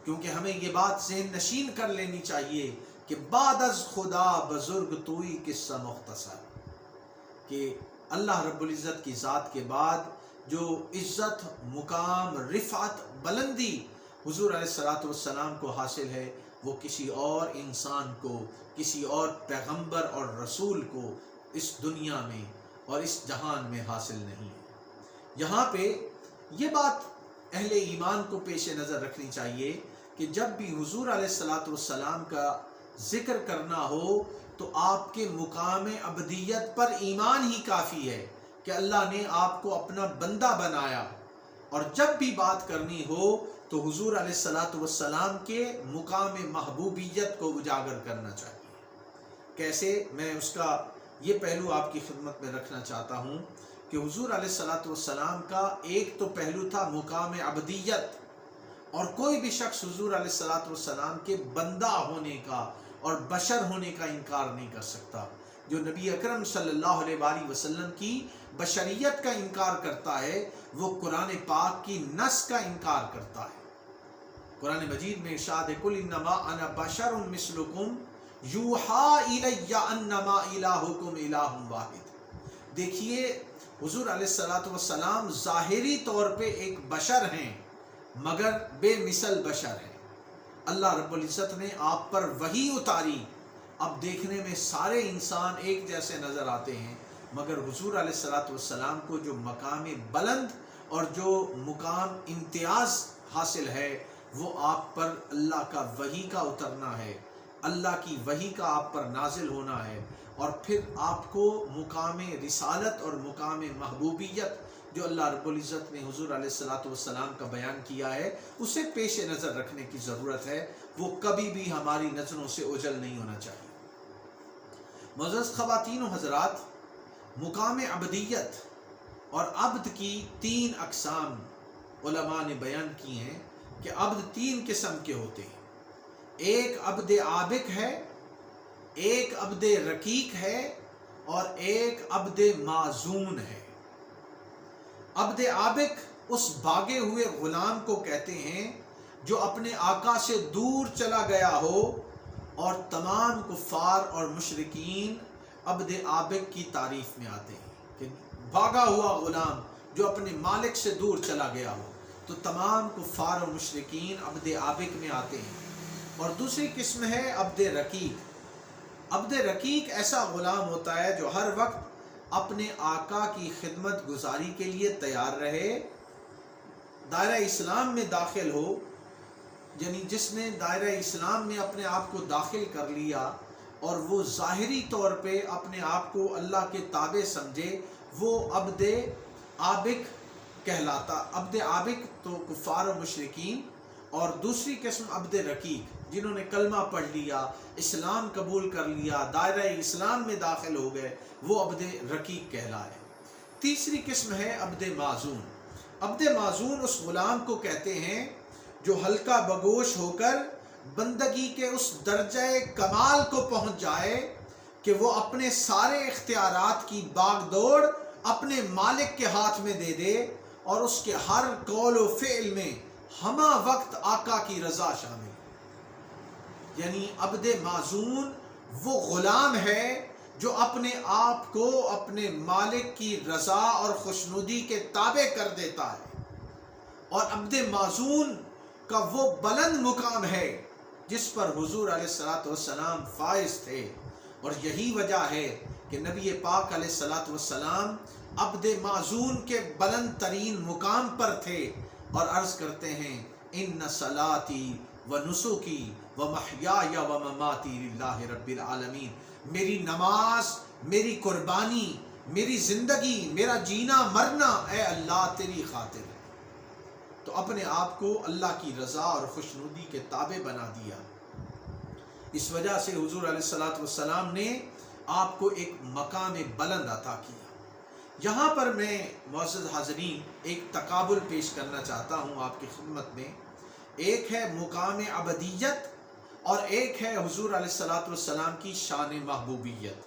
کیونکہ ہمیں یہ بات ذہن نشین کر لینی چاہیے کہ بعد از خدا بزرگ توئی قصہ مختصر، کہ اللہ رب العزت کی ذات کے بعد جو عزت، مقام، رفعت، بلندی حضور علیہ السلام کو حاصل ہے وہ کسی اور انسان کو، کسی اور پیغمبر اور رسول کو اس دنیا میں اور اس جہان میں حاصل نہیں ہے۔ یہاں پہ یہ بات اہل ایمان کو پیش نظر رکھنی چاہیے کہ جب بھی حضور علیہ السلام کا ذکر کرنا ہو تو آپ کے مقام ابدیت پر ایمان ہی کافی ہے کہ اللہ نے آپ کو اپنا بندہ بنایا، اور جب بھی بات کرنی ہو تو حضور علیہ السلام کے مقام محبوبیت کو اجاگر کرنا چاہیے۔ کیسے؟ میں اس کا یہ پہلو آپ کی خدمت میں رکھنا چاہتا ہوں کہ حضور علیہ السلام کا ایک تو پہلو تھا مقام عبدیت، اور کوئی بھی شخص حضور علیہ السلام کے بندہ ہونے کا اور بشر ہونے کا انکار نہیں کر سکتا۔ جو نبی اکرم صلی اللہ علیہ وآلہ وسلم کی بشریت کا انکار کرتا ہے وہ قرآن پاک کی نص کا انکار کرتا ہے۔ قرآن مجید میں ارشاد ہے قل انما انا بشر مثلکم یوحی الی انما الہکم الہ واحد۔ دیکھیے حضور علیہ السلام ظاہری طور پہ ایک بشر ہیں مگر بے مثل بشر ہیں۔ اللہ رب العزت نے آپ پر وحی اتاری، اب دیکھنے میں سارے انسان ایک جیسے نظر آتے ہیں، مگر حضور علیہ السلام کو جو مقام بلند اور جو مقام امتیاز حاصل ہے وہ آپ پر اللہ کا وحی کا اترنا ہے، اللہ کی وحی کا آپ پر نازل ہونا ہے، اور پھر آپ کو مقام رسالت اور مقام محبوبیت جو اللہ رب العزت نے حضور علیہ السلام کا بیان کیا ہے اسے پیش نظر رکھنے کی ضرورت ہے، وہ کبھی بھی ہماری نظروں سے اوجھل نہیں ہونا چاہیے۔ معزز خواتین و حضرات، مقام عبدیت اور عبد کی 3 اقسام علماء نے بیان کی ہیں کہ عبد 3 قسم کے ہوتے ہیں۔ ایک عبد عابق ہے، ایک عبد رقیق ہے، اور ایک عبد معزون ہے۔ عبد عابق اس بھاگے ہوئے غلام کو کہتے ہیں جو اپنے آقا سے دور چلا گیا ہو، اور تمام کفار اور مشرکین عبد عابق کی تعریف میں آتے ہیں کہ بھاگا ہوا غلام جو اپنے مالک سے دور چلا گیا ہو، تو تمام کفار اور مشرکین عبد عابق میں آتے ہیں۔ اور دوسری قسم ہے عبد رقیق۔ عبد رقیق ایسا غلام ہوتا ہے جو ہر وقت اپنے آقا کی خدمت گزاری کے لیے تیار رہے، دائرہ اسلام میں داخل ہو، یعنی جس نے دائرہ اسلام میں اپنے آپ کو داخل کر لیا اور وہ ظاہری طور پہ اپنے آپ کو اللہ کے تابع سمجھے، وہ عبد عابق کہلاتا۔ عبد عابق تو کفار و مشرکین، اور دوسری قسم عبد رقیق جنہوں نے کلمہ پڑھ لیا، اسلام قبول کر لیا، دائرہ اسلام میں داخل ہو گئے، وہ عبد رقیق کہلائے۔ تیسری قسم ہے عبد معزون۔ عبد معزون اس غلام کو کہتے ہیں جو ہلکا بگوش ہو کر بندگی کے اس درجہ کمال کو پہنچ جائے کہ وہ اپنے سارے اختیارات کی باغ دوڑ اپنے مالک کے ہاتھ میں دے دے، اور اس کے ہر قول و فعل میں ہمہ وقت آقا کی رضا شامل۔ یعنی عبد معزون وہ غلام ہے جو اپنے آپ کو اپنے مالک کی رضا اور خوشنودی کے تابع کر دیتا ہے، اور عبد معزون کا وہ بلند مقام ہے جس پر حضور علیہ السلام فائز تھے، اور یہی وجہ ہے کہ نبی پاک علیہ السلام عبد معزون کے بلند ترین مقام پر تھے، اور عرض کرتے ہیں ان صلاتی و نسکی و محیای و مماتی للہ رب العالمین، میری نماز، میری قربانی، میری زندگی، میرا جینا مرنا اے اللہ تیری خاطر ہے۔ تو اپنے آپ کو اللہ کی رضا اور خوشنودی کے تابع بنا دیا۔ اس وجہ سے حضور علیہ السلام نے آپ کو ایک مقام بلند عطا کیا۔ یہاں پر میں معزز حاضرین ایک تقابل پیش کرنا چاہتا ہوں آپ کی خدمت میں۔ ایک ہے مقام عبدیت اور ایک ہے حضور علیہ السلام کی شان محبوبیت۔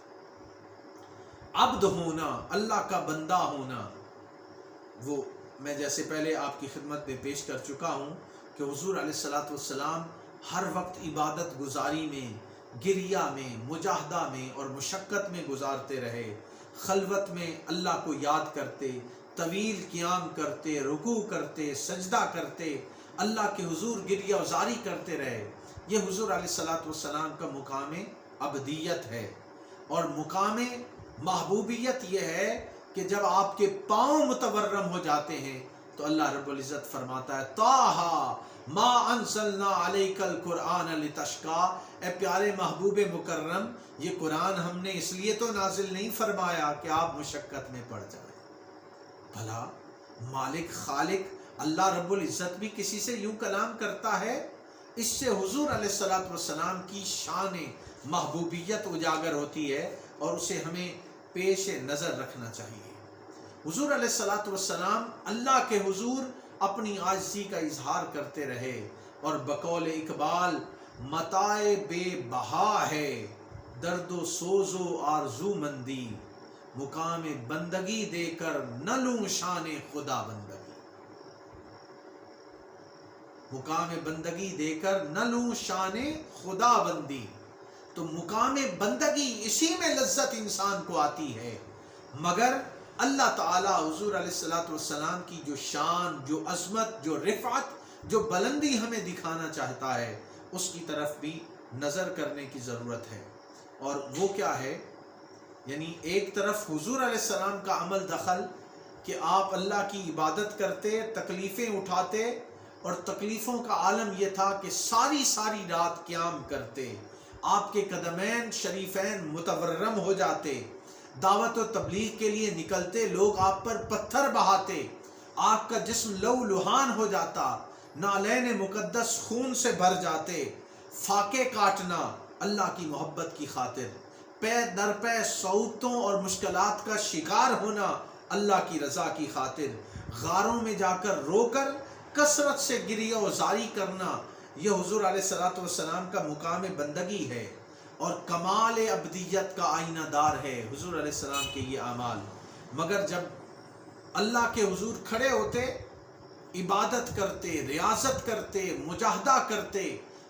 عبد ہونا، اللہ کا بندہ ہونا، وہ میں جیسے پہلے آپ کی خدمت میں پیش کر چکا ہوں کہ حضور علیہ الصلوۃ والسلام ہر وقت عبادت گزاری میں، گریہ میں، مجاہدہ میں اور مشقت میں گزارتے رہے، خلوت میں اللہ کو یاد کرتے، طویل قیام کرتے، رکوع کرتے، سجدہ کرتے، اللہ کے حضور گریہ وزاری کرتے رہے۔ یہ حضور علیہ الصلوۃ والسلام کا مقام عبدیت ہے۔ اور مقام محبوبیت یہ ہے کہ جب آپ کے پاؤں متورم ہو جاتے ہیں تو اللہ رب العزت فرماتا ہے طٰہٰ ما انزلنا علیک القرآن لتشقیٰ، اے پیارے محبوب مکرم، یہ قرآن ہم نے اس لیے تو نازل نہیں فرمایا کہ آپ مشقت میں پڑ جائیں۔ بھلا مالک خالق اللہ رب العزت بھی کسی سے یوں کلام کرتا ہے؟ اس سے حضور علیہ الصلوۃ والسلام کی شان محبوبیت اجاگر ہوتی ہے اور اسے ہمیں پیش نظر رکھنا چاہیے۔ حضور علیہ الصلوۃ والسلام اللہ کے حضور اپنی عاجزی کا اظہار کرتے رہے اور بقول اقبال متاع بے بہا ہے درد و سوز و آرزو مندی، مقام بندگی دے کر نہ لوں شان خدا بندگی، مقام بندگی دے کر نہ لوں شان خدا بندی۔ تو مقام بندگی اسی میں لذت انسان کو آتی ہے، مگر اللہ تعالی حضور علیہ الصلوۃ والسلام کی جو شان، جو عظمت، جو رفعت، جو بلندی ہمیں دکھانا چاہتا ہے اس کی طرف بھی نظر کرنے کی ضرورت ہے۔ اور وہ کیا ہے؟ یعنی ایک طرف حضور علیہ السلام کا عمل دخل کہ آپ اللہ کی عبادت کرتے، تکلیفیں اٹھاتے، اور تکلیفوں کا عالم یہ تھا کہ ساری رات قیام کرتے، آپ کے قدمین شریفین متورم ہو جاتے، دعوت و تبلیغ کے لیے نکلتے، لوگ آپ پر پتھر بہاتے، آپ کا جسم لہو لہان ہو جاتا، نالین مقدس خون سے بھر جاتے، فاقے کاٹنا اللہ کی محبت کی خاطر، پے در پے صعوبتوں اور مشکلات کا شکار ہونا اللہ کی رضا کی خاطر، غاروں میں جا کر رو کر کثرت سے گریہ و زاری کرنا، یہ حضور علیہ الصلوۃ والسلام کا مقام بندگی ہے اور کمال عبدیت کا آئینہ دار ہے حضور علیہ السلام کے یہ اعمال۔ مگر جب اللہ کے حضور کھڑے ہوتے، عبادت کرتے، ریاضت کرتے، مجاہدہ کرتے،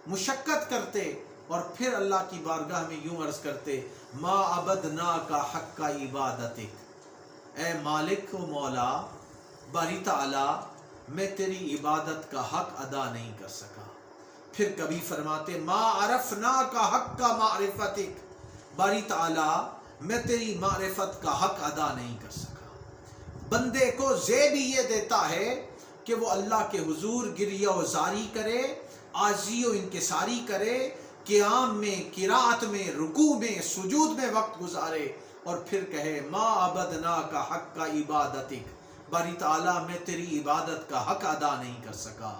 مشقت کرتے، اور پھر اللہ کی بارگاہ میں یوں عرض کرتے ما عبدناک حق عبادتک، اے مالک و مولا باری تعالی میں تیری عبادت کا حق ادا نہیں کر سکا۔ پھر کبھی فرماتے ما عرفناک حق معرفتک، باری تعالی میں تیری معرفت کا حق ادا نہیں کر سکا۔ بندے کو زیب یہ دیتا ہے کہ وہ اللہ کے حضور گریہ و زاری کرے، عاجزی و انکساری کرے، قیام میں، قرات میں، رکوع میں، سجود میں وقت گزارے، اور پھر کہے ما عبدناک حق عبادتک، باری تعالیٰ میں تیری عبادت کا حق ادا نہیں کر سکا۔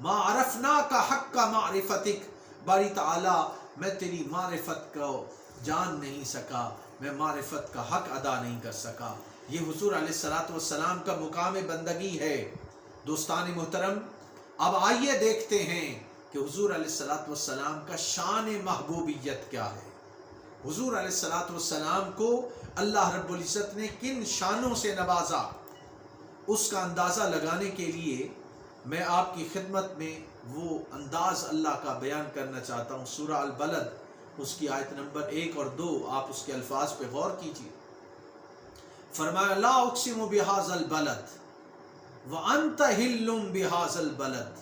ما عرفناک حق معرفتک، باری تعالیٰ میں تیری معرفت کو جان نہیں سکا، میں معرفت کا حق ادا نہیں کر سکا۔ یہ حضور علیہ الصلوۃ والسلام کا مقام بندگی ہے۔ دوستان محترم، اب آئیے دیکھتے ہیں کہ حضور علیہ الصلوۃ والسلام کا شان محبوبیت کیا ہے۔ حضور علیہ الصلوۃ والسلام کو اللہ رب العزت نے کن شانوں سے نوازا، اس کا اندازہ لگانے کے لیے میں آپ کی خدمت میں وہ انداز اللہ کا بیان کرنا چاہتا ہوں۔ سورہ البلد اس کی آیت نمبر 1 اور 2، آپ اس کے الفاظ پہ غور کیجیے۔ فرمایا لا اقسم بہذا البلد وانت حل بہذا البلد،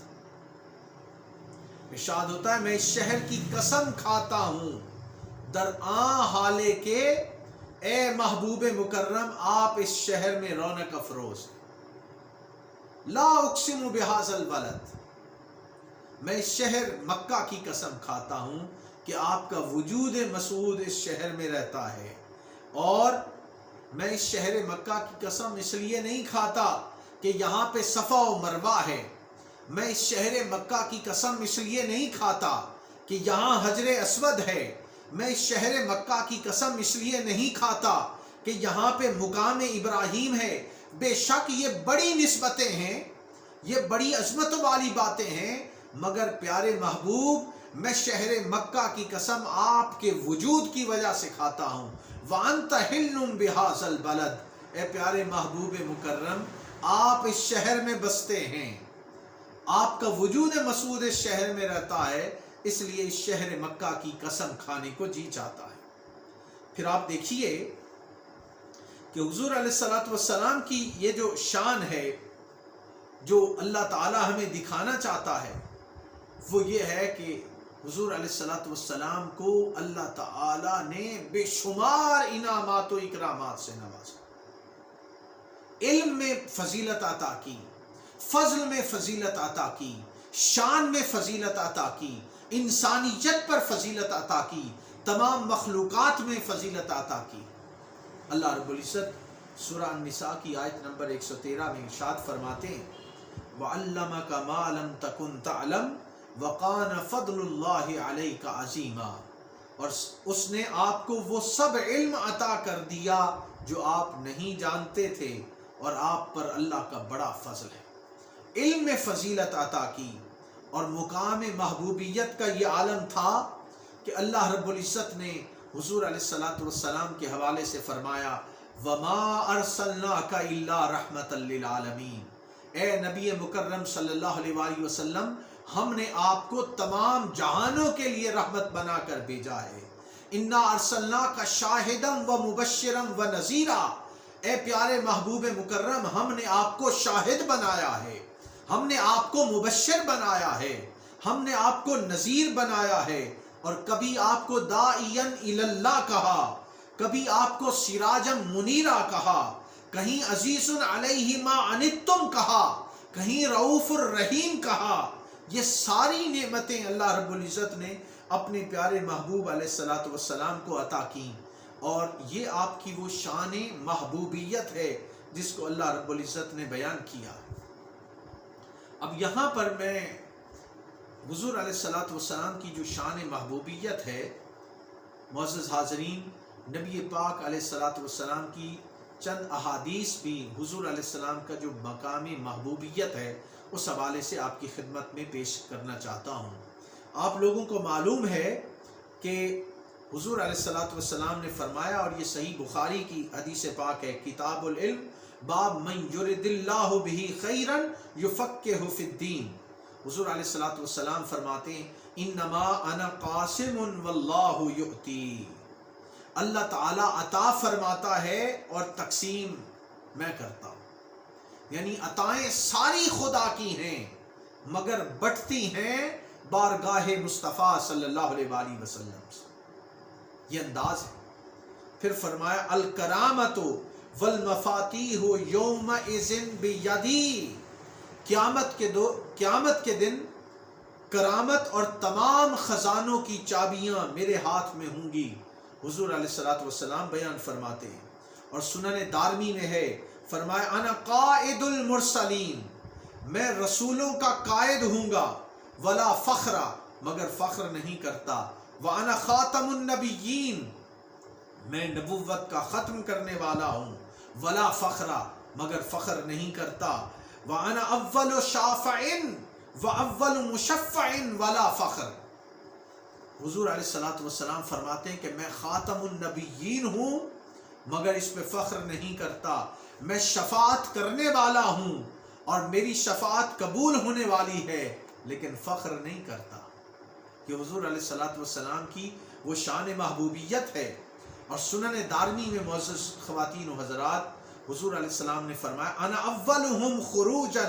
ارشاد ہوتا ہے میں اس شہر کی قسم کھاتا ہوں درآں حالے کہ اے محبوب مکرم آپ اس شہر میں رونق افروز ہیں۔ لا اقسم بہذا البلد، میں اس شہر مکہ کی قسم کھاتا ہوں کہ آپ کا وجود مسعود اس شہر میں رہتا ہے، اور میں اس شہر مکہ کی قسم اس لیے نہیں کھاتا کہ یہاں پہ صفا و مروہ ہے، میں اس شہر مکہ کی قسم اس لیے نہیں کھاتا کہ یہاں حجر اسود ہے، میں اس شہر مکہ کی قسم اس لیے نہیں کھاتا کہ یہاں پہ مقام ابراہیم ہے۔ بے شک یہ بڑی نسبتیں ہیں، یہ بڑی عظمت والی باتیں ہیں، مگر پیارے محبوب میں شہر مکہ کی قسم آپ کے وجود کی وجہ سے کھاتا ہوں، وَأَنْتَ حِلٌّ بِهَذَا الْبَلَدِ، اے پیارے محبوب مکرم آپ اس شہر میں بستے ہیں، آپ کا وجود مسعود اس شہر میں رہتا ہے، اس لیے اس شہر مکہ کی قسم کھانے کو جی چاہتا ہے۔ پھر آپ دیکھیے کہ حضور علیہ السلام کی یہ جو شان ہے جو اللہ تعالی ہمیں دکھانا چاہتا ہے وہ یہ ہے کہ حضور علیہ السلام کو اللہ تعالی نے بے شمار انعامات و اکرامات سے نوازا، علم میں فضیلت عطا کی، فضل میں فضیلت عطا کی، شان میں فضیلت عطا کی، انسانیت پر فضیلت عطا کی، تمام مخلوقات میں فضیلت عطا کی۔ اللہ رب العزت سورہ النساء کی آیت نمبر 113 میں ارشاد فرماتے ہیں وَعَلَّمَكَ مَا لَمْ تَكُنْ تَعْلَمْ وَقَانَ فَضْلُ اللَّهِ عَلَيْكَ عَظِيمًا، اور اس نے آپ کو وہ سب علم عطا کر دیا جو آپ نہیں جانتے تھے، اور آپ پر اللہ کا بڑا فضل ہے۔ علم میں فضیلت عطا کی، اور مقام محبوبیت کا یہ عالم تھا کہ اللہ رب العزت نے حضور علیہ السلام کے حوالے سے فرمایا وَمَا أَرْسَلْنَاكَ إِلَّا رَحْمَةً لِّلْعَالَمِينَ، اے نبی مکرم صلی اللہ علیہ وآلہ وسلم ہم نے آپ کو تمام جہانوں کے لیے رحمت بنا کر بھیجا ہے۔ اِنَّا أَرْسَلْنَاكَ شَاهِدًا وَمُبَشِّرًا وَنَذِيرًا، اے پیارے محبوب مکرم ہم نے آپ کو شاہد بنایا ہے، ہم نے آپ کو مبشر بنایا ہے، ہم نے آپ کو نذیر بنایا ہے، اور کبھی آپ کو داعیاً الی اللہ کہا، کبھی آپ کو سراجا منیرا کہا، کہیں عزیز علیہ ما عنتم کہا، کہیں رؤوف الرحیم کہا۔ یہ ساری نعمتیں اللہ رب العزت نے اپنے پیارے محبوب علیہ السلام کو عطا کی، اور یہ آپ کی وہ شان محبوبیت ہے جس کو اللہ رب العزت نے بیان کیا۔ اب یہاں پر میں حضور علیہ السلام کی جو شان محبوبیت ہے، معزز حاضرین، نبی پاک علیہ السلام کی چند احادیث بھی حضور علیہ السلام کا جو مقام محبوبیت ہے اس حوالے سے آپ کی خدمت میں پیش کرنا چاہتا ہوں۔ آپ لوگوں کو معلوم ہے کہ حضور علیہ السلام نے فرمایا، اور یہ صحیح بخاری کی حدیث پاک ہے، کتاب العلم باب من یرد اللہ بہ خیرا یفقہہ فی الدین۔ حضور علیہ السلام فرماتے ہیں انما انا قاسم واللہ یؤتی، اللہ تعالی عطا فرماتا ہے اور تقسیم میں کرتا ہوں، یعنی عطائیں ساری خدا کی ہیں مگر بٹتی ہیں بارگاہ مصطفیٰ صلی اللہ علیہ وآلہ وسلم سے، یہ انداز ہے۔ پھر فرمایا الکرامت والمفاتیح یومئذ بیدی، قیامت کے دن کرامت اور تمام خزانوں کی چابیاں میرے ہاتھ میں ہوں گی، حضور علیہ السلام بیان فرماتے ہیں۔ اور سنن دارمی میں ہے، فرمایا انا قائد المرسلین، میں رسولوں کا قائد ہوں گا، ولا فخر، مگر فخر نہیں کرتا، وانا خاتم النبیین، میں نبوت کا ختم کرنے والا ہوں، ولا فخر، مگر فخر نہیں کرتا، وانا اول شافع واول مشفع ولا فخر۔ حضور علیہ السلام فرماتے ہیں کہ میں خاتم النبیین ہوں مگر اس پہ فخر نہیں کرتا، میں شفاعت کرنے والا ہوں اور میری شفاعت قبول ہونے والی ہے لیکن فخر نہیں کرتا۔ کہ حضور علیہ السلام کی وہ شان محبوبیت ہے۔ اور سنن دارمی میں معزز خواتین و حضرات، حضور علیہ السلام نے فرمایا انا اولہم خروجا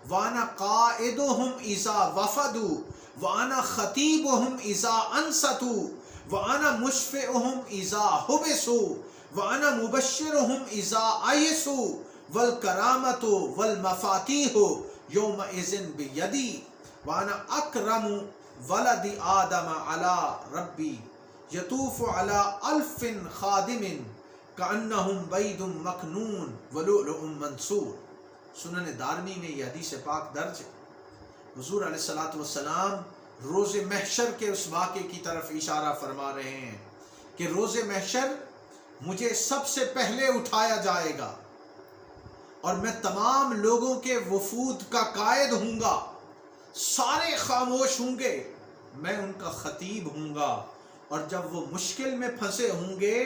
وانا قائدہم اذا وفدوا وانا خطیبہم اذا انصتوا وانا مشفعہم اذا حبسوا وانا مبشرہم اذا عیسوا والکرامت والمفاتیح یومئذ بیدی وانا اکرم ولد آدم علی ربی یطوف علی الف خادم کأنہم بید مکنون ولؤلؤ منثور۔ سنن دارمی میں یہ حدیث پاک درج ہے۔ حضور علیہ السلام روز محشر کے اس واقعے کی طرف اشارہ فرما رہے ہیں کہ روز محشر مجھے سب سے پہلے اٹھایا جائے گا اور میں تمام لوگوں کے وفود کا قائد ہوں گا، سارے خاموش ہوں گے، میں ان کا خطیب ہوں گا، اور جب وہ مشکل میں پھنسے ہوں گے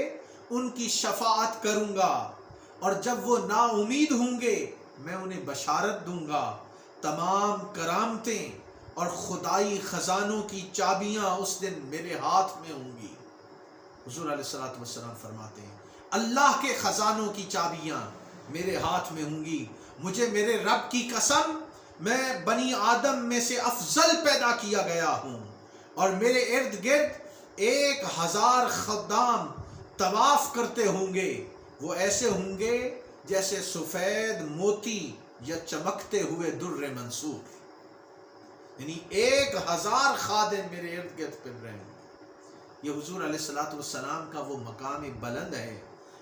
ان کی شفاعت کروں گا، اور جب وہ نا امید ہوں گے میں انہیں بشارت دوں گا، تمام کرامتیں اور خدائی خزانوں کی چابیاں اس دن میرے ہاتھ میں ہوں گی۔ حضور علیہ الصلوۃ والسلام فرماتے ہیں اللہ کے خزانوں کی چابیاں میرے ہاتھ میں ہوں گی، مجھے میرے رب کی قسم میں بنی آدم میں سے افضل پیدا کیا گیا ہوں، اور میرے ارد گرد 1000 خدام طواف کرتے ہوں گے، وہ ایسے ہوں گے جیسے سفید موتی یا چمکتے ہوئے در منصور، یعنی 1000 خادم میرے ارد گرد پھر رہے ہیں۔ یہ حضور علیہ الصلوۃ والسلام کا وہ مقام بلند ہے،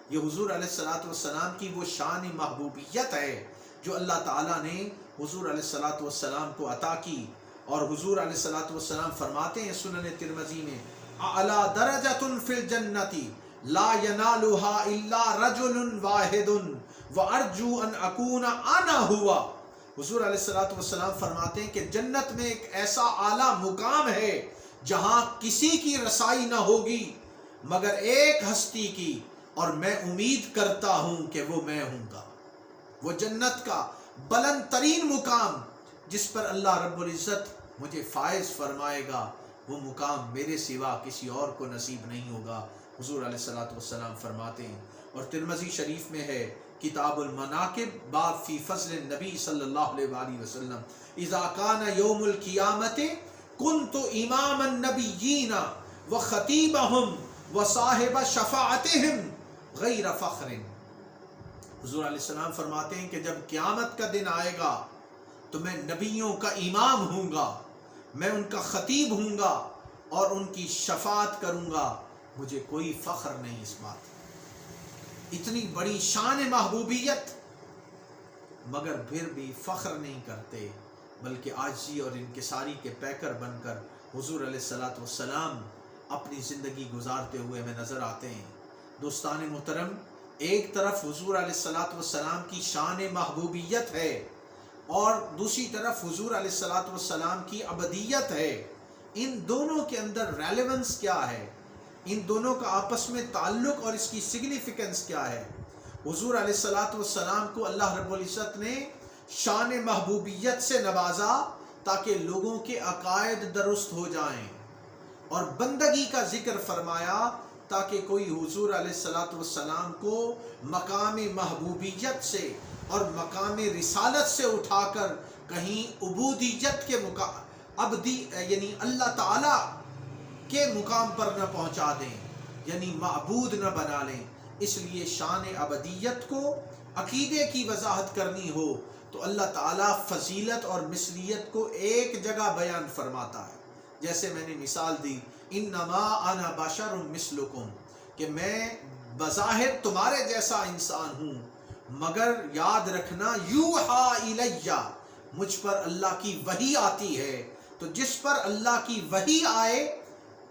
یہ حضور علیہ الصلوۃ والسلام کی وہ شان محبوبیت ہے جو اللہ تعالیٰ نے حضور علیہ الصلوۃ والسلام کو عطا کی۔ اور حضور علیہ الصلوۃ والسلام فرماتے ہیں سنن ترمذی میں اعلی درجۃ فی الجنۃ لا ینالها الا رجل واحد وارجو ان اکون انا ہوا۔ حضور علیہ الصلوۃ والسلام فرماتے ہیں کہ جنت میں ایک ایسا اعلیٰ مقام ہے جہاں کسی کی رسائی نہ ہوگی مگر ایک ہستی کی، اور میں امید کرتا ہوں کہ وہ میں ہوں گا۔ وہ جنت کا بلند ترین مقام جس پر اللہ رب العزت مجھے فائز فرمائے گا، وہ مقام میرے سوا کسی اور کو نصیب نہیں ہوگا۔ حضور علیہ الصلوۃ والسلام فرماتے ہیں، اور ترمذی شریف میں ہے کتاب المناقب باب فی فضل النبی صلی اللہ علیہ وآلہ وسلم اذا کان یوم القیامت کنت امام النبیین وخطیبہم وصاحب شفاعتہم غیر فخر۔ حضور علیہ السلام فرماتے ہیں کہ جب قیامت کا دن آئے گا تو میں نبیوں کا امام ہوں گا، میں ان کا خطیب ہوں گا اور ان کی شفاعت کروں گا، مجھے کوئی فخر نہیں اس بات۔ اتنی بڑی شان محبوبیت مگر پھر بھی فخر نہیں کرتے، بلکہ عاجزی اور انکساری کے پیکر بن کر حضور علیہ الصلوۃ والسلام اپنی زندگی گزارتے ہوئے ہمیں نظر آتے ہیں۔ دوستان محترم، ایک طرف حضور علیہ الصلوۃ والسلام کی شان محبوبیت ہے اور دوسری طرف حضور علیہ الصلوۃ والسلام کی ابدیت ہے۔ ان دونوں کے اندر ریلیونس کیا ہے؟ ان دونوں کا آپس میں تعلق اور اس کی سگنیفیکنس کیا ہے؟ حضور علیہ الصلوۃ والسلام کو اللہ رب العزت نے شان محبوبیت سے نوازا تاکہ لوگوں کے عقائد درست ہو جائیں، اور بندگی کا ذکر فرمایا تاکہ کوئی حضور علیہ الصلوۃ والسلام کو مقام محبوبیت سے اور مقام رسالت سے اٹھا کر کہیں عبودیت کے یعنی اللہ تعالیٰ کے مقام پر نہ پہنچا دیں، یعنی معبود نہ بنا لیں۔ اس لیے شان ابدیت کو عقیدے کی وضاحت کرنی ہو تو اللہ تعالیٰ فضیلت اور مثلیت کو ایک جگہ بیان فرماتا ہے، جیسے میں نے مثال دی انما انا بشر مثلکم، کہ میں بظاہر تمہارے جیسا انسان ہوں، مگر یاد رکھنا یوحا الیہ، مجھ پر اللہ کی وحی آتی ہے۔ تو جس پر اللہ کی وحی آئے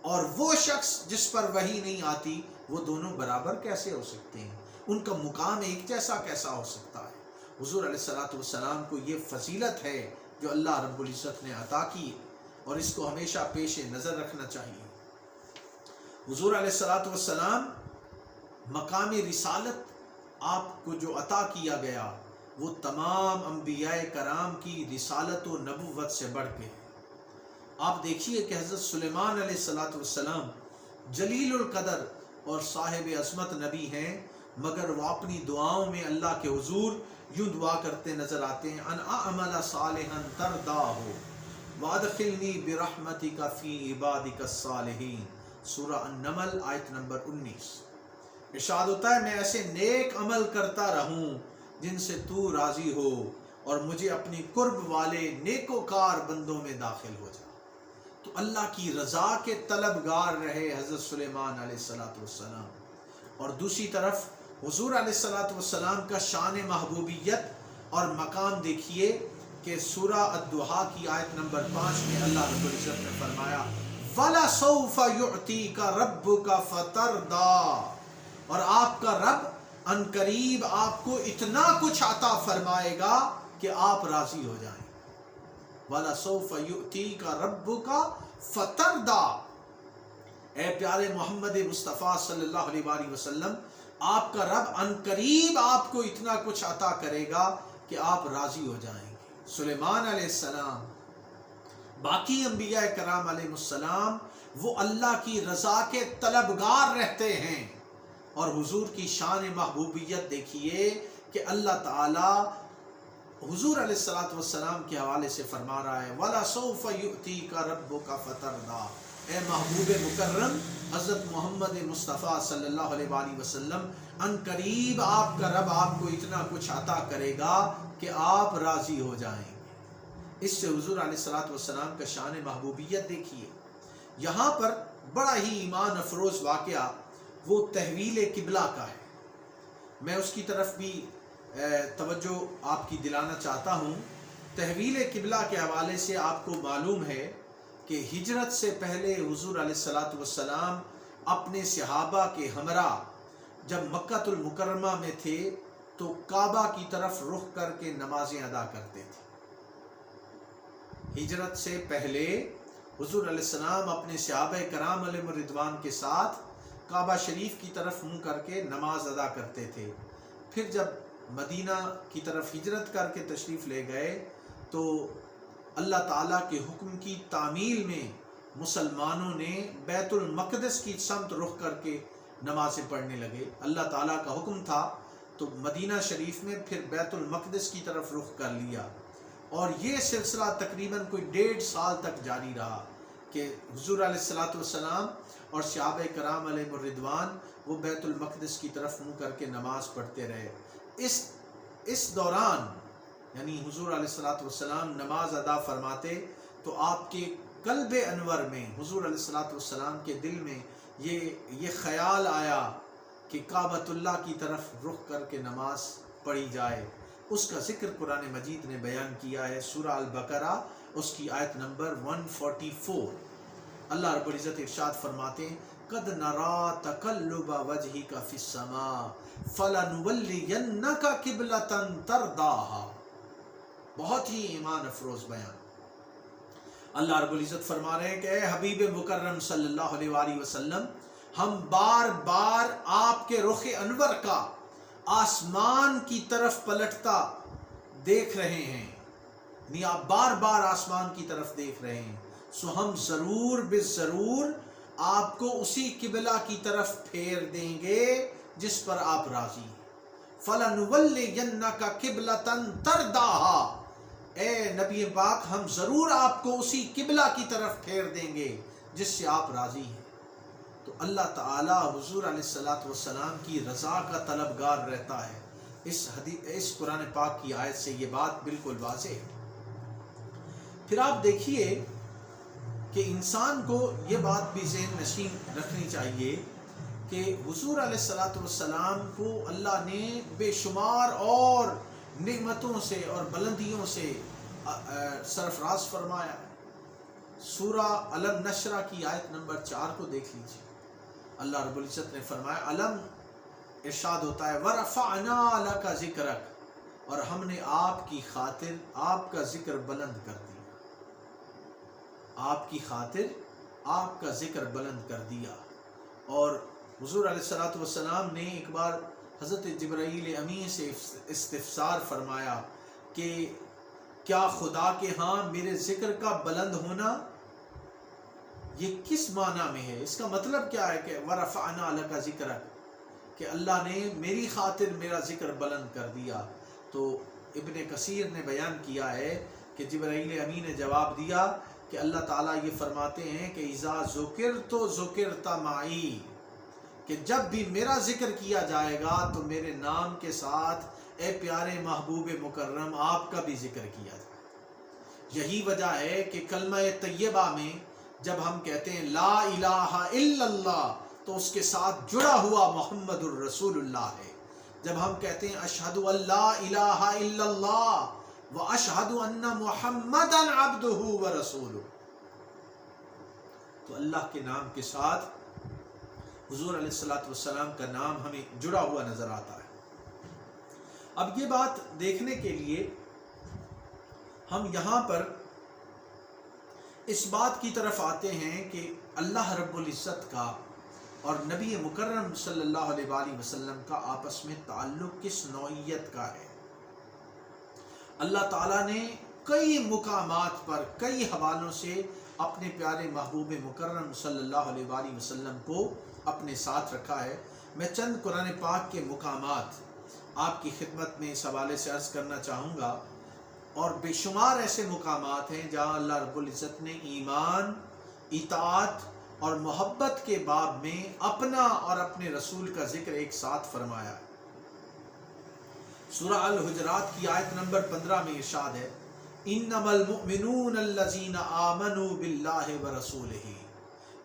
اور وہ شخص جس پر وحی نہیں آتی، وہ دونوں برابر کیسے ہو سکتے ہیں؟ ان کا مقام ایک جیسا کیسا ہو سکتا ہے؟ حضور علیہ الصلوۃ والسلام کو یہ فضیلت ہے جو اللہ رب العزت نے عطا کی، اور اس کو ہمیشہ پیش نظر رکھنا چاہیے۔ حضور علیہ الصلوۃ والسلام مقام رسالت آپ کو جو عطا کیا گیا وہ تمام انبیاء کرام کی رسالت و نبوت سے بڑھ کے۔ آپ دیکھیے کہ حضرت سلیمان علیہ الصلوۃ والسلام جلیل القدر اور صاحب عظمت نبی ہیں، مگر وہ اپنی دعاؤں میں اللہ کے حضور یوں دعا کرتے نظر آتے ہیں ان اعمل صالحا ترضاہ وادخلنی برحمتک فی عبادک الصالحین، سورہ النمل آیت نمبر 19۔ ارشاد ہوتا ہے میں ایسے نیک عمل کرتا رہوں جن سے تو راضی ہو، اور مجھے اپنی قرب والے نیکوکار بندوں میں داخل ہو جا۔ تو اللہ کی رضا کے طلبگار رہے حضرت سلیمان علیہ الصلوۃ والسلام، اور دوسری طرف حضور علیہ الصلوۃ والسلام کا شان محبوبیت اور مقام دیکھیے کہ سورہ الضحیٰ کی آیت نمبر 5 میں اللہ رب العزت نے فرمایا وَلَسَوْفَ يُعْتِيكَ رَبُّكَ فَتَرْضَىٰ، اور آپ کا رب ان قریب آپ کو اتنا کچھ عطا فرمائے گا کہ آپ راضی ہو جائیں۔ وَلَسَوْفَ يُعْتِيكَ رَبُّكَ فَتَرْضَىٰ، اے پیارے محمد مصطفیٰ صلی اللہ علیہ وآلہ وسلم، آپ کا رب ان قریب آپ کو اتنا کچھ عطا کرے گا کہ آپ راضی ہو جائیں گے۔ سلیمان علیہ السلام، باقی انبیاء کرام علیہ السلام، وہ اللہ کی رضا کے طلبگار رہتے ہیں۔ اور حضور کی شان محبوبیت دیکھیے کہ اللہ تعالی حضور علیہ السلام کے حوالے سے فرما رہا ہے وَلَسَوْفَ يُؤْتِيكَ رَبُّكَ فَتَرْضَىٰ، اے محبوب مکرم حضرت محمد مصطفیٰ صلی اللہ علیہ وآلہ وسلم، ان قریب آپ کا رب آپ کو اتنا کچھ عطا کرے گا کہ آپ راضی ہو جائیں گے۔ اس سے حضور علیہ السلام کا شان محبوبیت دیکھیے۔ یہاں پر بڑا ہی ایمان افروز واقعہ وہ تحویل قبلہ کا ہے، میں اس کی طرف بھی توجہ آپ کی دلانا چاہتا ہوں۔ تحویل قبلہ کے حوالے سے آپ کو معلوم ہے کہ ہجرت سے پہلے حضور علیہ السلام اپنے صحابہ کے ہمراہ جب مکہ المکرمہ میں تھے تو کعبہ کی طرف رخ کر کے نمازیں ادا کرتے تھے۔ ہجرت سے پہلے حضور علیہ السلام اپنے صحابہ کرام علیہ رضوان کے ساتھ کعبہ شریف کی طرف منہ کر کے نماز ادا کرتے تھے۔ پھر جب مدینہ کی طرف ہجرت کر کے تشریف لے گئے تو اللہ تعالیٰ کے حکم کی تعمیل میں مسلمانوں نے بیت المقدس کی سمت رخ کر کے نمازیں پڑھنے لگے۔ اللہ تعالیٰ کا حکم تھا تو مدینہ شریف میں پھر بیت المقدس کی طرف رخ کر لیا، اور یہ سلسلہ تقریباً کوئی 1.5 سال تک جاری رہا کہ حضور علیہ السلام اور صحابہ کرام علیہ الرضوان وہ بیت المقدس کی طرف منہ کر کے نماز پڑھتے رہے۔ اس دوران یعنی حضور علیہ السلام نماز ادا فرماتے تو آپ کے قلب انور میں، حضور علیہ السلام کے دل میں یہ خیال آیا کہ کعبۃ اللہ کی طرف رخ کر کے نماز پڑھی جائے۔ اس کا ذکر قرآن مجید نے بیان کیا ہے، سورہ البقرہ اس کی آیت نمبر 144۔ اللہ رب العزت ارشاد فرماتے ہیں قد نرا تقلب وجهك في السماء فلنولينك قبلة ترضاها۔ بہت ہی ایمان افروز بیان۔ اللہ رب العزت فرما رہے ہیں کہ اے حبیب مکرم صلی اللہ علیہ وآلہ وسلم، ہم بار بار آپ کے رخ انور کا آسمان کی طرف پلٹتا دیکھ رہے ہیں، یعنی آپ بار بار آسمان کی طرف دیکھ رہے ہیں، سو ہم ضرور بالضرور آپ کو اسی قبلہ کی طرف پھیر دیں گے جس پر آپ راضی ہیں۔ فَلَنُوَلِّيَنَّكَ قِبْلَةً تَرْضَاهَا، اے نبی پاک ہم ضرور آپ کو اسی قبلہ کی طرف پھیر دیں گے جس سے آپ راضی ہیں۔ تو اللہ تعالی حضور علیہ السلام کی رضا کا طلبگار رہتا ہے۔ اس قرآن پاک کی آیت سے یہ بات بالکل واضح ہے۔ پھر آپ دیکھیے کہ انسان کو یہ بات بھی ذہن نشین رکھنی چاہیے کہ حضور علیہ السلام کو اللہ نے بے شمار اور نعمتوں سے اور بلندیوں سے سرفراز فرمایا۔ سورہ علم نشرہ کی آیت نمبر 4 کو دیکھ لیجیے، اللہ رب العزت نے فرمایا علم ارشاد ہوتا ہے وَرَفَعْنَا لَكَ ذِكْرَكَ، اور ہم نے آپ کی خاطر آپ کا ذکر بلند کر دیا، آپ کی خاطر آپ کا ذکر بلند کر دیا۔ اور حضور علیہ السلام نے ایک بار حضرت جبرائیل امین سے استفسار فرمایا کہ کیا خدا کے ہاں میرے ذکر کا بلند ہونا یہ کس معنی میں ہے؟ اس کا مطلب کیا ہے کہ وَرَفَعْنَا لَكَ ذِكْرَكَ، کہ اللہ نے میری خاطر میرا ذکر بلند کر دیا۔ تو ابن کثیر نے بیان کیا ہے کہ جبرائیل امین نے جواب دیا کہ اللہ تعالیٰ یہ فرماتے ہیں کہ اذا ذکرت ذکرت معی، کہ جب بھی میرا ذکر کیا جائے گا تو میرے نام کے ساتھ اے پیارے محبوب مکرم آپ کا بھی ذکر کیا جائے۔ یہی وجہ ہے کہ کلمہ طیبہ میں جب ہم کہتے ہیں لا الہ الا اللہ تو اس کے ساتھ جڑا ہوا محمد الرسول اللہ ہے۔ جب ہم کہتے ہیں اشہد ان لا الہ الا اللہ واشہد ان محمدا عبدہ ورسولہ، تو اللہ کے نام کے ساتھ حضور علیہ السلام کا نام ہمیں جڑا ہوا نظر آتا ہے۔ اب یہ بات دیکھنے کے لیے ہم یہاں پر اس بات کی طرف آتے ہیں کہ اللہ رب العزت کا اور نبی مکرم صلی اللہ علیہ وآلہ وسلم کا آپس میں تعلق کس نوعیت کا ہے۔ اللہ تعالیٰ نے کئی مقامات پر کئی حوالوں سے اپنے پیارے محبوب مکرم صلی اللہ علیہ وآلہ وسلم کو اپنے ساتھ رکھا ہے۔ میں چند قرآن پاک کے مقامات آپ کی خدمت میں اس حوالے سے عرض کرنا چاہوں گا، اور بے شمار ایسے مقامات ہیں جہاں اللہ رب العزت نے ایمان، اطاعت اور محبت کے باب میں اپنا اور اپنے رسول کا ذکر ایک ساتھ فرمایا ہے۔ سورہ الحجرات کی آیت نمبر 15 میں ارشاد ہے، انما المؤمنون الذین آمنوا باللہ ورسولہ،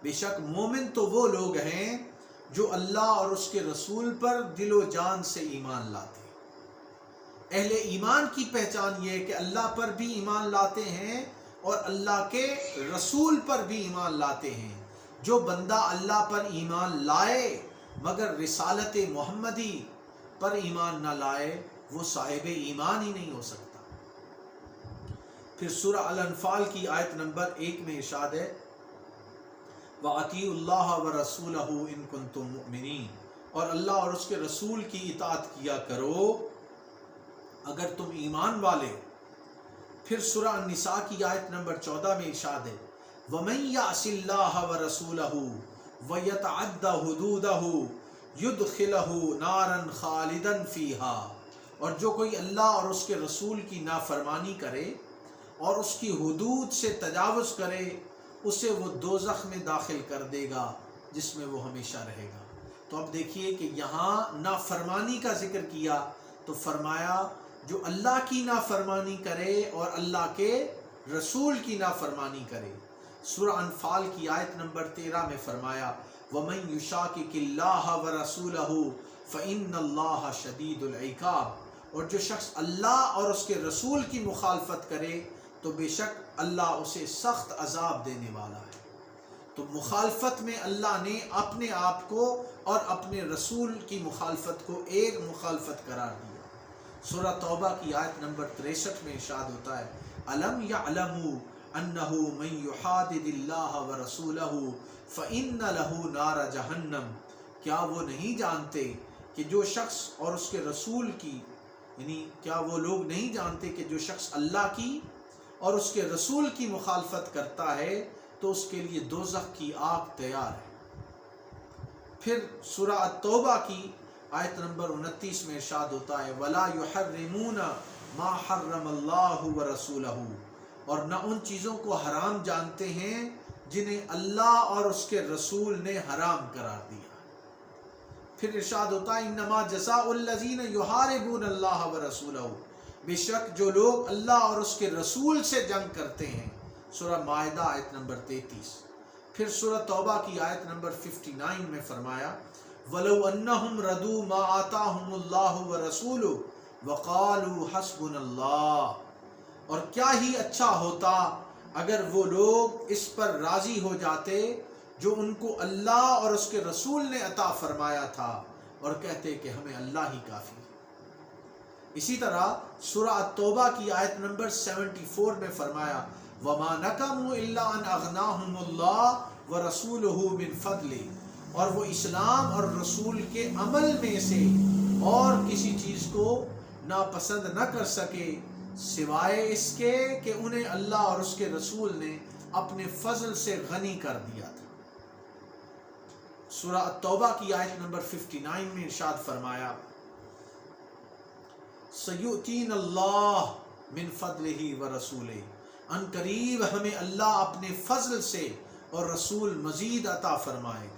بے شک مومن تو وہ لوگ ہیں جو اللہ اور اس کے رسول پر دل و جان سے ایمان لاتے ہیں۔ اہل ایمان کی پہچان یہ ہے کہ اللہ پر بھی ایمان لاتے ہیں اور اللہ کے رسول پر بھی ایمان لاتے ہیں۔ جو بندہ اللہ پر ایمان لائے مگر رسالت محمدی پر ایمان نہ لائے وہ صاحب ایمان ہی نہیں ہو سکتا۔ پھر سورہ الانفال کی آیت نمبر 1 میں ارشاد ہے، وَأَطِیعُوا اللَّهَ وَرَسُولَهُ إِن كُنتُم مُؤْمِنِینَ، اور اللہ اور اس کے رسول کی اطاعت کیا کرو اگر تم ایمان والے ہو۔ پھر سورہ النساء کی آیت نمبر 14 میں ارشاد ہے، وَمَن يَعْصِ اللَّهَ وَرَسُولَهُ وَيَتَعَدَّ حُدُودَهُ يُدْخِلْهُ نَارًا خَالِدًا فِيهَا، اور جو کوئی اللہ اور اس کے رسول کی نافرمانی کرے اور اس کی حدود سے تجاوز کرے اسے وہ دوزخ میں داخل کر دے گا جس میں وہ ہمیشہ رہے گا۔ تو اب دیکھیے کہ یہاں نافرمانی کا ذکر کیا تو فرمایا جو اللہ کی نافرمانی کرے اور اللہ کے رسول کی نافرمانی کرے۔ سورہ انفال کی آیت نمبر 13 میں فرمایا، وَمَن يُشَاقِقِ اللَّهَ وَرَسُولَهُ فَإِنَّ اللَّهَ شَدِيدُ الْعِقَابِ، اور جو شخص اللہ اور اس کے رسول کی مخالفت کرے تو بے شک اللہ اسے سخت عذاب دینے والا ہے۔ تو مخالفت میں اللہ نے اپنے آپ کو اور اپنے رسول کی مخالفت کو ایک مخالفت قرار دیا۔ سورہ توبہ کی آیت نمبر 63 میں ارشاد ہوتا ہے، أَلَمْ يَعْلَمُوا أَنَّهُ مَن يُحَادِدِ اللَّهَ وَرَسُولَهُ فَإِنَّ لَهُ نَارَ جَهَنَّمَ، کیا وہ نہیں جانتے کہ جو شخص اور اس کے رسول کی، یعنی کیا وہ لوگ نہیں جانتے کہ جو شخص اللہ کی اور اس کے رسول کی مخالفت کرتا ہے تو اس کے لیے دوزخ کی آگ تیار ہے۔ پھر سورہ التوبہ کی آیت نمبر 29 میں ارشاد ہوتا ہے، وَلَا يُحَرِّمُونَ مَا حَرَّمَ اللَّهُ وَرَسُولَهُ، اور نہ ان چیزوں کو حرام جانتے ہیں جنہیں اللہ اور اس کے رسول نے حرام قرار دیا۔ پھر ارشاد ہوتا ہے، انما جزاء الذین یحاربون اللہ ورسولہ، بے شک جو لوگ اللہ اور اس کے رسول سے جنگ کرتے ہیں۔ سورہ مائدہ آیت نمبر 33۔ پھر سورہ توبہ کی آیت نمبر 59 میں فرمایا، وَلَوْ أَنَّهُمْ رَضُوا مَا آتَاهُمُ اللَّهُ وَرَسُولُهُ وَقَالُوا حَسْبُنَا اللَّهُ، اور کیا ہی اچھا ہوتا اگر وہ لوگ اس پر راضی ہو جاتے جو ان کو اللہ اور اس کے رسول نے عطا فرمایا تھا، اور کہتے کہ ہمیں اللہ ہی کافی ہے۔ اسی طرح سورہ التوبہ کی آیت نمبر 74 میں فرمایا، وَمَا نَقَمُوا إِلَّا أَنْ أَغْنَاهُمُ اللَّهُ وَرَسُولُهُ مِنْ فَضْلِهِ، اور وہ اسلام اور رسول کے عمل میں سے اور کسی چیز کو ناپسند نہ کر سکے سوائے اس کے کہ انہیں اللہ اور اس کے رسول نے اپنے فضل سے غنی کر دیا تھا۔ سورہ التوبہ کی آیت نمبر 59 میں ارشاد فرمایا، سَيُؤْتِينَ اللَّهُ مِنْ فَضْلِهِ وَرَسُولِهِ، ان قریب ہمیں اللہ اپنے فضل سے اور رسول مزید عطا فرمائے گا۔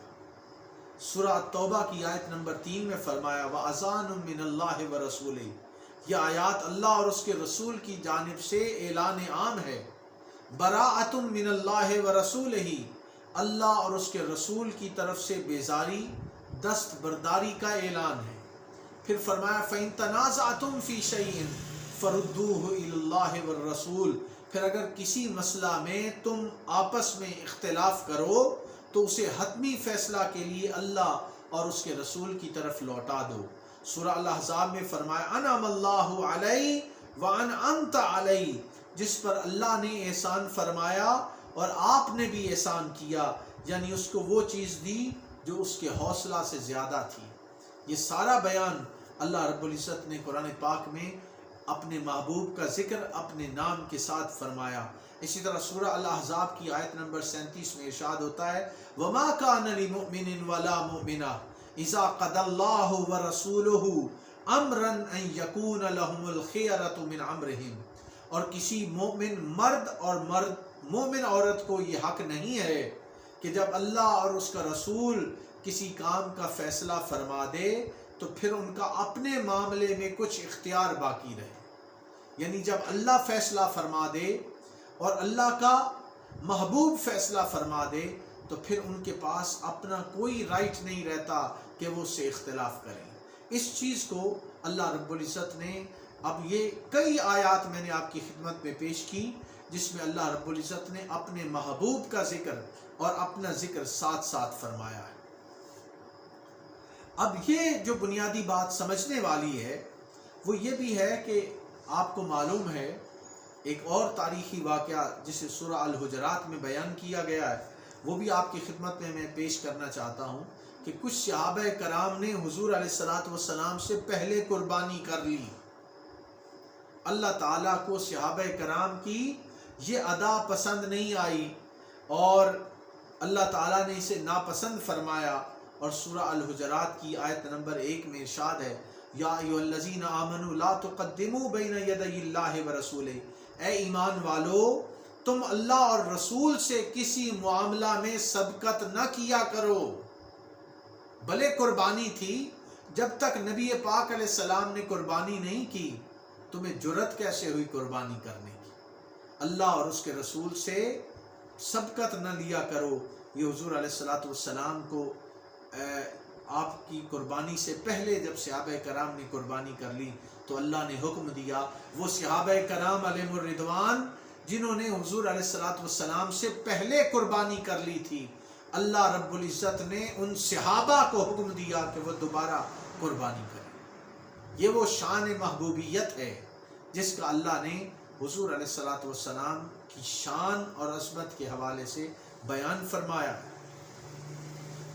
سورہ التوبہ کی آیت نمبر 3 میں فرمایا، وَأَذَانٌ مِّنَ اللَّهِ وَرَسُولِهِ، یہ آیات اللہ اور اس کے رسول کی جانب سے اعلان عام ہے۔ براءۃ من اللہ ورسولہ، اللہ اور اس کے رسول کی طرف سے بیزاری دست برداری کا اعلان ہے۔ پھر فرمایا، فَإِن تَنَازَعْتُمْ فِي شَيْءٍ فَرُدُّوهُ إِلَى اللَّهِ وَالرَّسُولِ، پھر اگر کسی مسئلہ میں تم آپس میں اختلاف کرو تو اسے حتمی فیصلہ کے لیے اللہ اور اس کے رسول کی طرف لوٹا دو۔ سورہ الاحزاب میں فرمایا، انعم اللہ علی وانعمت علی، جس پر اللہ نے احسان فرمایا اور آپ نے بھی احسان کیا یعنی اس کو وہ چیز دی جو اس کے حوصلہ سے زیادہ تھی۔ یہ سارا بیان اللہ رب العزت نے قرآن پاک میں اپنے محبوب کا ذکر اپنے نام کے ساتھ فرمایا۔ اسی طرح سورہ الاحزاب کی آیت نمبر 37 میں ارشاد ہوتا ہے وَمَا كَانَ لِمُؤْمِنٍ وَلَا مُؤْمِنَةٍ إِذَا قَضَى اللَّهُ وَرَسُولُهُ أَمْرًا أَن يَكُونَ لَهُمُ الْخِيَرَةُ مِنْ أَمْرِهِمْ، اور کسی مومن مرد اور مومن عورت کو یہ حق نہیں ہے کہ جب اللہ اور اس کا رسول کسی کام کا فیصلہ فرما دے تو پھر ان کا اپنے معاملے میں کچھ اختیار باقی رہے۔ یعنی جب اللہ فیصلہ فرما دے اور اللہ کا محبوب فیصلہ فرما دے تو پھر ان کے پاس اپنا کوئی رائٹ نہیں رہتا کہ وہ اس سے اختلاف کریں۔ اس چیز کو اللہ رب العزت نے اب یہ کئی آیات میں نے آپ کی خدمت میں پیش کی جس میں اللہ رب العزت نے اپنے محبوب کا ذکر اور اپنا ذکر ساتھ ساتھ فرمایا ہے۔ اب یہ جو بنیادی بات سمجھنے والی ہے وہ یہ بھی ہے کہ آپ کو معلوم ہے ایک اور تاریخی واقعہ جسے سورہ الحجرات میں بیان کیا گیا ہے، وہ بھی آپ کی خدمت میں پیش کرنا چاہتا ہوں کہ کچھ صحابہ کرام نے حضور علیہ السلام سے پہلے قربانی کر لی۔ اللہ تعالیٰ کو صحابہ کرام کی یہ ادا پسند نہیں آئی اور اللہ تعالیٰ نے اسے ناپسند فرمایا، اور سورہ الحجرات کی آیت نمبر 1 میں ارشاد ہے یا ایھا الذین آمنوا لا تقدموا بین یدی اللہ ورسولہ، اے ایمان والو تم اللہ اور رسول سے کسی معاملہ میں سبقت نہ کیا کرو۔ بھلے قربانی تھی، جب تک نبی پاک علیہ السلام نے قربانی نہیں کی تمہیں جرأت کیسے ہوئی قربانی کرنے کی؟ اللہ اور اس کے رسول سے سبقت نہ لیا کرو۔ یہ حضور علیہ السلام کو آپ کی قربانی سے پہلے جب صحابہ کرام نے قربانی کر لی تو اللہ نے حکم دیا وہ صحابہ کرام علیہم الرضوان جنہوں نے حضور علیہ السلام سے پہلے قربانی کر لی تھی، اللہ رب العزت نے ان صحابہ کو حکم دیا کہ وہ دوبارہ قربانی کریں۔ یہ وہ شان محبوبیت ہے جس کا اللہ نے حضور علیہ السلام کی شان اور عظمت کے حوالے سے بیان فرمایا۔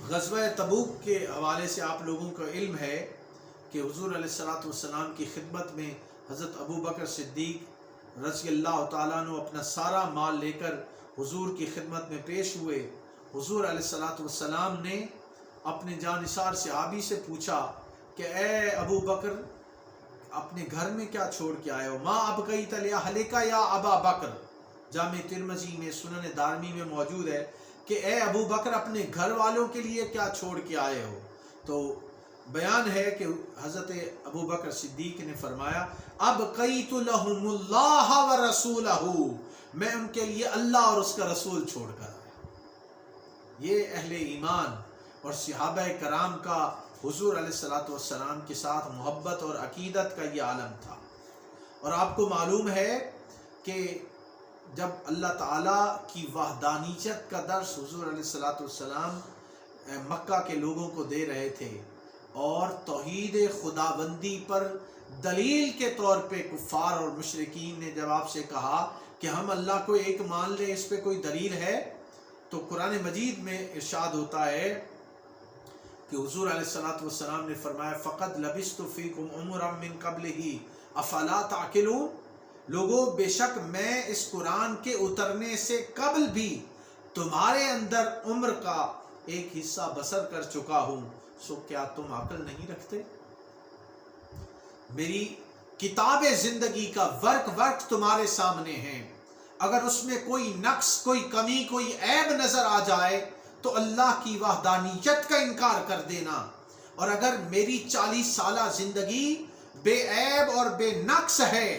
غزوہ تبوک کے حوالے سے آپ لوگوں کا علم ہے کہ حضور علیہ السلام کی خدمت میں حضرت ابو بکر صدیق رضی اللہ تعالیٰ عنہ اپنا سارا مال لے کر حضور کی خدمت میں پیش ہوئے۔ حضور علیہ السلام نے اپنے جانثار صحابی سے پوچھا کہ اے ابو بکر اپنے گھر میں کیا چھوڑ کے آئے ہو؟ ما ابقیت لأہلک یا ابا بکر، جامع ترمذی میں سنن دارمی میں موجود ہے کہ اے ابو بکر اپنے گھر والوں کے لیے کیا چھوڑ کے آئے ہو؟ تو بیان ہے کہ حضرت ابو بکر صدیق نے فرمایا ابقیت لہم اللہ ورسولہ، میں ان کے لیے اللہ اور اس کا رسول چھوڑ کر آیا۔ یہ اہل ایمان اور صحابہ کرام کا حضور علیہ السلام کے ساتھ محبت اور عقیدت کا یہ عالم تھا۔ اور آپ کو معلوم ہے کہ جب اللہ تعالیٰ کی وحدانیت کا درس حضور علیہ السلام مکہ کے لوگوں کو دے رہے تھے اور توحید خداوندی پر دلیل کے طور پہ کفار اور مشرکین نے جب آپ سے کہا کہ ہم اللہ کو ایک مان لیں، اس پہ کوئی دلیل ہے؟ تو قرآن مجید میں ارشاد ہوتا ہے کہ حضور علیہ السلام نے فرمایا فَقَدْ لَبِثْتُ فِيكُمْ عُمُرًا مِّن قَبْلِهِ أَفَلَا تَعْقِلُونَ، لوگوں بے شک میں اس قرآن کے اترنے سے قبل بھی تمہارے اندر عمر کا ایک حصہ بسر کر چکا ہوں، سو کیا تم عقل نہیں رکھتے؟ میری کتاب زندگی کا ورق تمہارے سامنے ہے، اگر اس میں کوئی نقص، کوئی کمی، کوئی عیب نظر آ جائے تو اللہ کی وحدانیت کا انکار کر دینا، اور اگر میری 40 سالہ زندگی بے عیب اور بے نقص ہے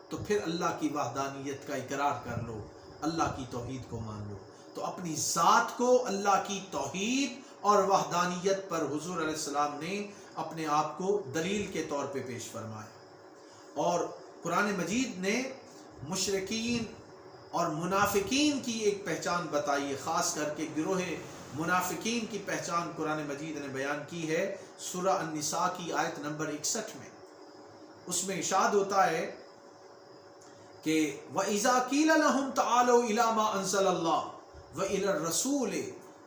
تو پھر اللہ کی وحدانیت کا اقرار کر لو، اللہ کی توحید کو مان لو۔ تو اپنی ذات کو اللہ کی توحید اور وحدانیت پر حضور علیہ السلام نے اپنے آپ کو دلیل کے طور پہ پیش فرمایا۔ اور قرآن مجید نے مشرکین اور منافقین کی ایک پہچان بتائی ہے، خاص کر کے گروہ منافقین کی پہچان قرآن مجید نے بیان کی ہے سورہ النساء کی آیت نمبر 61 میں۔ اس میں ارشاد ہوتا ہے کہ وَإِذَا قِيلَ لَهُمْ تَعَالَوْا إِلَىٰ مَا أَنزَلَ اللَّهُ وَإِلَى الرَّسُولِ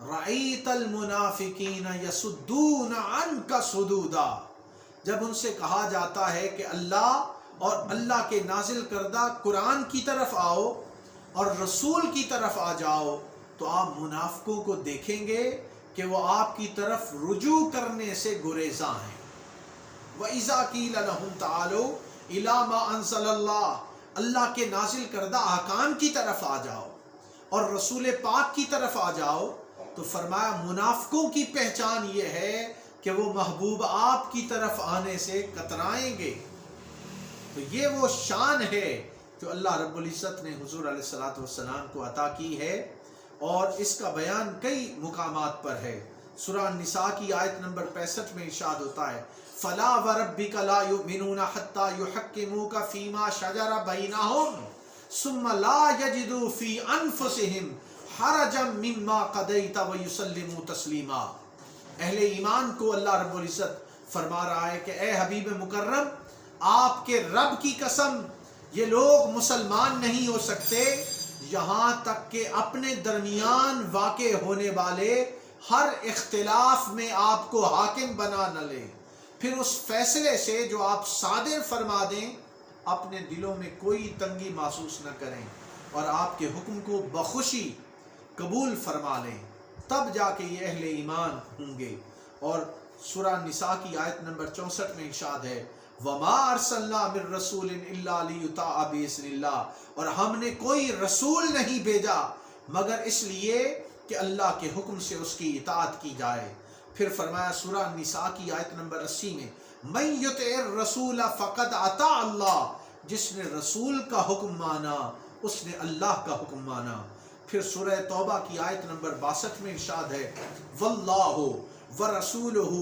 رَأَيْتَ الْمُنَافِقِينَ يَصُدُّونَ عَنْكَ صُدُودًا، جب ان سے کہا جاتا ہے کہ اللہ اور اللہ کے نازل کردہ قرآن کی طرف آؤ اور رسول کی طرف آ جاؤ، تو آپ منافقوں کو دیکھیں گے کہ وہ آپ کی طرف رجوع کرنے سے گریزاں ہیں۔ وَإِذَا قِيلَ لَهُمْ تَعَالَوْا إِلَىٰ مَا أَنزَلَ اللَّهُ، اللہ کے نازل کردہ احکام کی طرف آ جاؤ اور رسول پاک کی طرف آ جاؤ، تو فرمایا منافقوں کی پہچان یہ ہے کہ وہ محبوب آپ کی طرف آنے سے کترائیں گے۔ تو یہ وہ شان ہے جو اللہ رب العزت نے حضور علیہ الصلوۃ والسلام کو عطا کی ہے، اور اس کا بیان کئی مقامات پر ہے۔ سورہ النساء کی آیت نمبر 65 میں ارشاد ہوتا ہے فَلَا وَرَبِّكَ لَا يُؤْمِنُونَ حَتَّى يُحَكِّمُوكَ فِي مَا شَجَرَ بَيْنَهُمْ ثُمَّ لَا يَجِدُوا فِي أَنفُسِهِمْ حَرَجًا مِّمَّا قَضَيْتَ وَيُسَلِّمُوا تَسْلِيمًا۔ اہل ایمان کو اللہ رب العزت فرما رہا ہے کہ اے حبیب مکرم، آپ کے رب کی قسم یہ لوگ مسلمان نہیں ہو سکتے یہاں تک کہ اپنے درمیان واقع ہونے والے ہر اختلاف میں آپ کو حاکم بنا نہ لیں، پھر اس فیصلے سے جو آپ صادر فرما دیں اپنے دلوں میں کوئی تنگی محسوس نہ کریں اور آپ کے حکم کو بخوشی قبول فرما لیں، تب جا کے یہ اہل ایمان ہوں گے۔ اور سورہ نساء کی آیت نمبر 64 میں ارشاد ہے وَمَا أَرْسَلْنَا مِن رَّسُولٍ إِلَّا لِيُطَاعَ بِإِذْنِ اللَّهِ، اور ہم نے کوئی رسول نہیں بھیجا مگر اس لیے کہ اللہ کے حکم سے اس کی اطاعت کی جائے۔ پھر فرمایا سورہ النساء کی آیت نمبر 80 میں مَن يُطِعِ الرَّسُولَ فَقَدْ أَطَاعَ اللَّهَ، جس نے رسول کا حکم مانا اس نے اللہ کا حکم مانا۔ پھر سورہ توبہ کی آیت نمبر 62 میں ارشاد ہے وَاللَّهُ وَرَسُولُهُ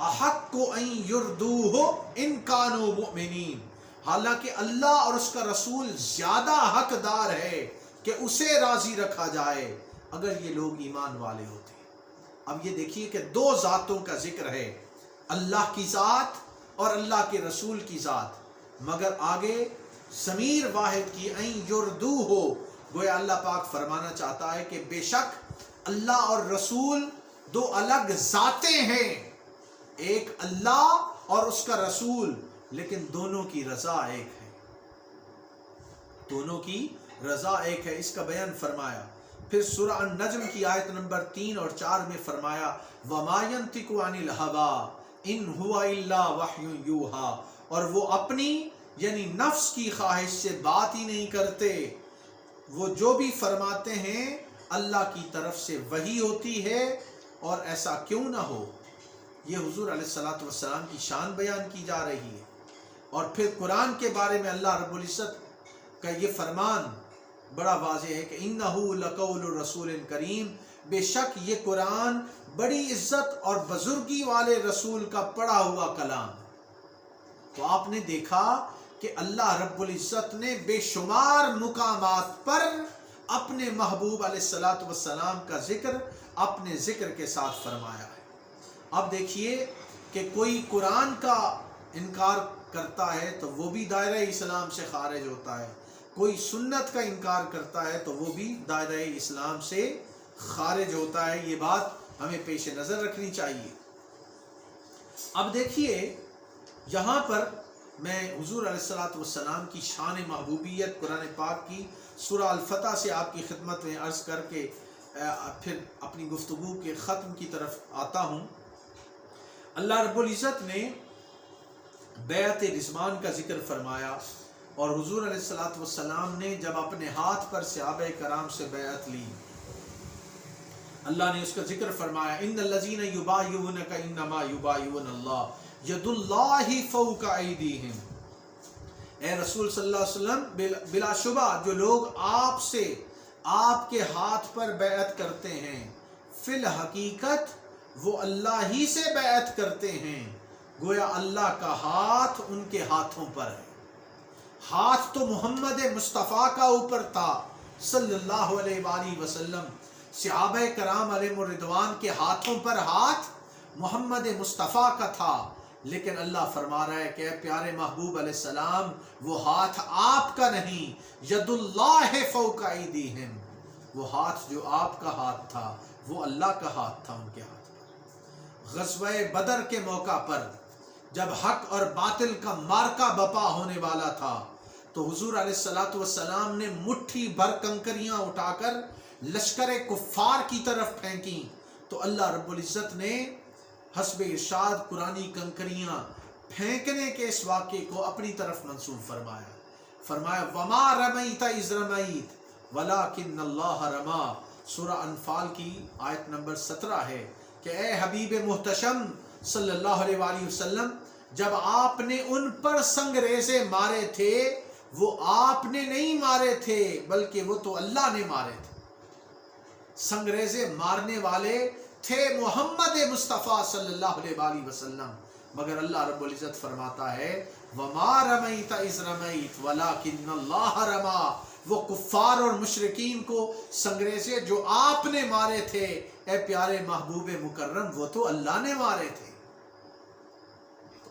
أَحَقُّ أَن يُرْضُوهُ إِن كَانُوا مُؤْمِنِينَ، حالانکہ اللہ اور اس کا رسول زیادہ حقدار ہے کہ اسے راضی رکھا جائے اگر یہ لوگ ایمان والے ہوتے۔ اب یہ دیکھیے کہ دو ذاتوں کا ذکر ہے، اللہ کی ذات اور اللہ کے رسول کی ذات، مگر آگے ضمیر واحد کی ان یردوہ، گویا اللہ پاک فرمانا چاہتا ہے کہ بے شک اللہ اور رسول دو الگ ذاتیں ہیں، ایک اللہ اور اس کا رسول، لیکن دونوں کی رضا ایک ہے، دونوں کی رضا ایک ہے، اس کا بیان فرمایا۔ پھر سورہ النجم کی آیت نمبر 3 اور 4 میں فرمایا وَمَا يَنطِقُ عَنِ الْهَوَىٰ إِنْ هُوَ إِلَّا وَحْيٌ يُوحَىٰ، اور وہ اپنی یعنی نفس کی خواہش سے بات ہی نہیں کرتے، وہ جو بھی فرماتے ہیں اللہ کی طرف سے وحی ہوتی ہے، اور ایسا کیوں نہ ہو۔ یہ حضور علیہ الصلوۃ والسلام کی شان بیان کی جا رہی ہے۔ اور پھر قرآن کے بارے میں اللہ رب العزت کا یہ فرمان بڑا واضح ہے کہ اِنَّهُ لَقَوْلُ رَسُولٍ كَرِيمٍ، بے شک یہ قرآن بڑی عزت اور بزرگی والے رسول کا پڑھا ہوا کلام۔ تو آپ نے دیکھا کہ اللہ رب العزت نے بے شمار مقامات پر اپنے محبوب علیہ الصلوۃ والسلام کا ذکر اپنے ذکر کے ساتھ فرمایا ہے۔ اب دیکھیے کہ کوئی قرآن کا انکار کرتا ہے تو وہ بھی دائرہ اسلام سے خارج ہوتا ہے، کوئی سنت کا انکار کرتا ہے تو وہ بھی دائرہ اسلام سے خارج ہوتا ہے، یہ بات ہمیں پیش نظر رکھنی چاہیے۔ اب دیکھیے یہاں پر میں حضور علیہ الصلوۃ والسلام کی شان محبوبیت قرآن پاک کی سورہ الفتح سے آپ کی خدمت میں عرض کر کے پھر اپنی گفتگو کے ختم کی طرف آتا ہوں۔ اللہ رب العزت نے بیعت رضوان کا ذکر فرمایا، اور حضور علیہ الصلوۃ والسلام نے جب اپنے ہاتھ پر صحابہ کرام سے بیعت لی، اللہ نے اس کا ذکر فرمایا ان الذین یبایعونک انما یبایعون اللہ ید اللہ فوق ایدیہم۔ اے رسول صلی اللہ علیہ وسلم، بلا شبہ جو لوگ آپ سے آپ کے ہاتھ پر بیعت کرتے ہیں فی الحقیقت وہ اللہ ہی سے بیعت کرتے ہیں، گویا اللہ کا ہاتھ ان کے ہاتھوں پر ہے۔ ہاتھ تو محمد مصطفیٰ کا اوپر تھا صلی اللہ علیہ وآلہ وسلم، صحابہ کرام علیہ الرضوان کے ہاتھوں پر ہاتھ محمد مصطفیٰ کا تھا، لیکن اللہ فرما رہا ہے کہ اے پیارے محبوب علیہ السلام وہ ہاتھ آپ کا نہیں، ید اللہ فوق ایدیہم، وہ ہاتھ جو آپ کا ہاتھ تھا وہ اللہ کا ہاتھ تھا ان کے ہاتھ پر۔ غزوہ بدر کے موقع پر جب حق اور باطل کا مارکا بپا ہونے والا تھا تو حضور علیہ الصلوۃ والسلام نے مٹھی بھر کنکریاں اٹھا کر لشکر کفار کی طرف پھینکی تو اللہ رب العزت نے حسب ارشاد قرآنی کنکریاں پھینکنے کے اس واقعے کو اپنی طرف منسوب فرمایا وما رمیت اذ رمیت ولکن اللہ رما۔ سورہ انفال کی آیت نمبر 17 ہے کہ اے حبیب محتشم صلی اللہ علیہ وآلہ وسلم، جب آپ نے ان پر سنگریزے مارے تھے وہ آپ نے نہیں مارے تھے بلکہ وہ تو اللہ نے مارے تھے۔ سنگریزے مارنے والے تھے محمد مصطفیٰ صلی اللہ علیہ وآلہ وسلم، مگر اللہ رب العزت فرماتا ہے وما رمیت اذ رمیت ولکن اللہ رما۔ وہ کفار اور مشرکین کو سنگریزے جو آپ نے مارے تھے اے پیارے محبوب مکرم وہ تو اللہ نے مارے تھے۔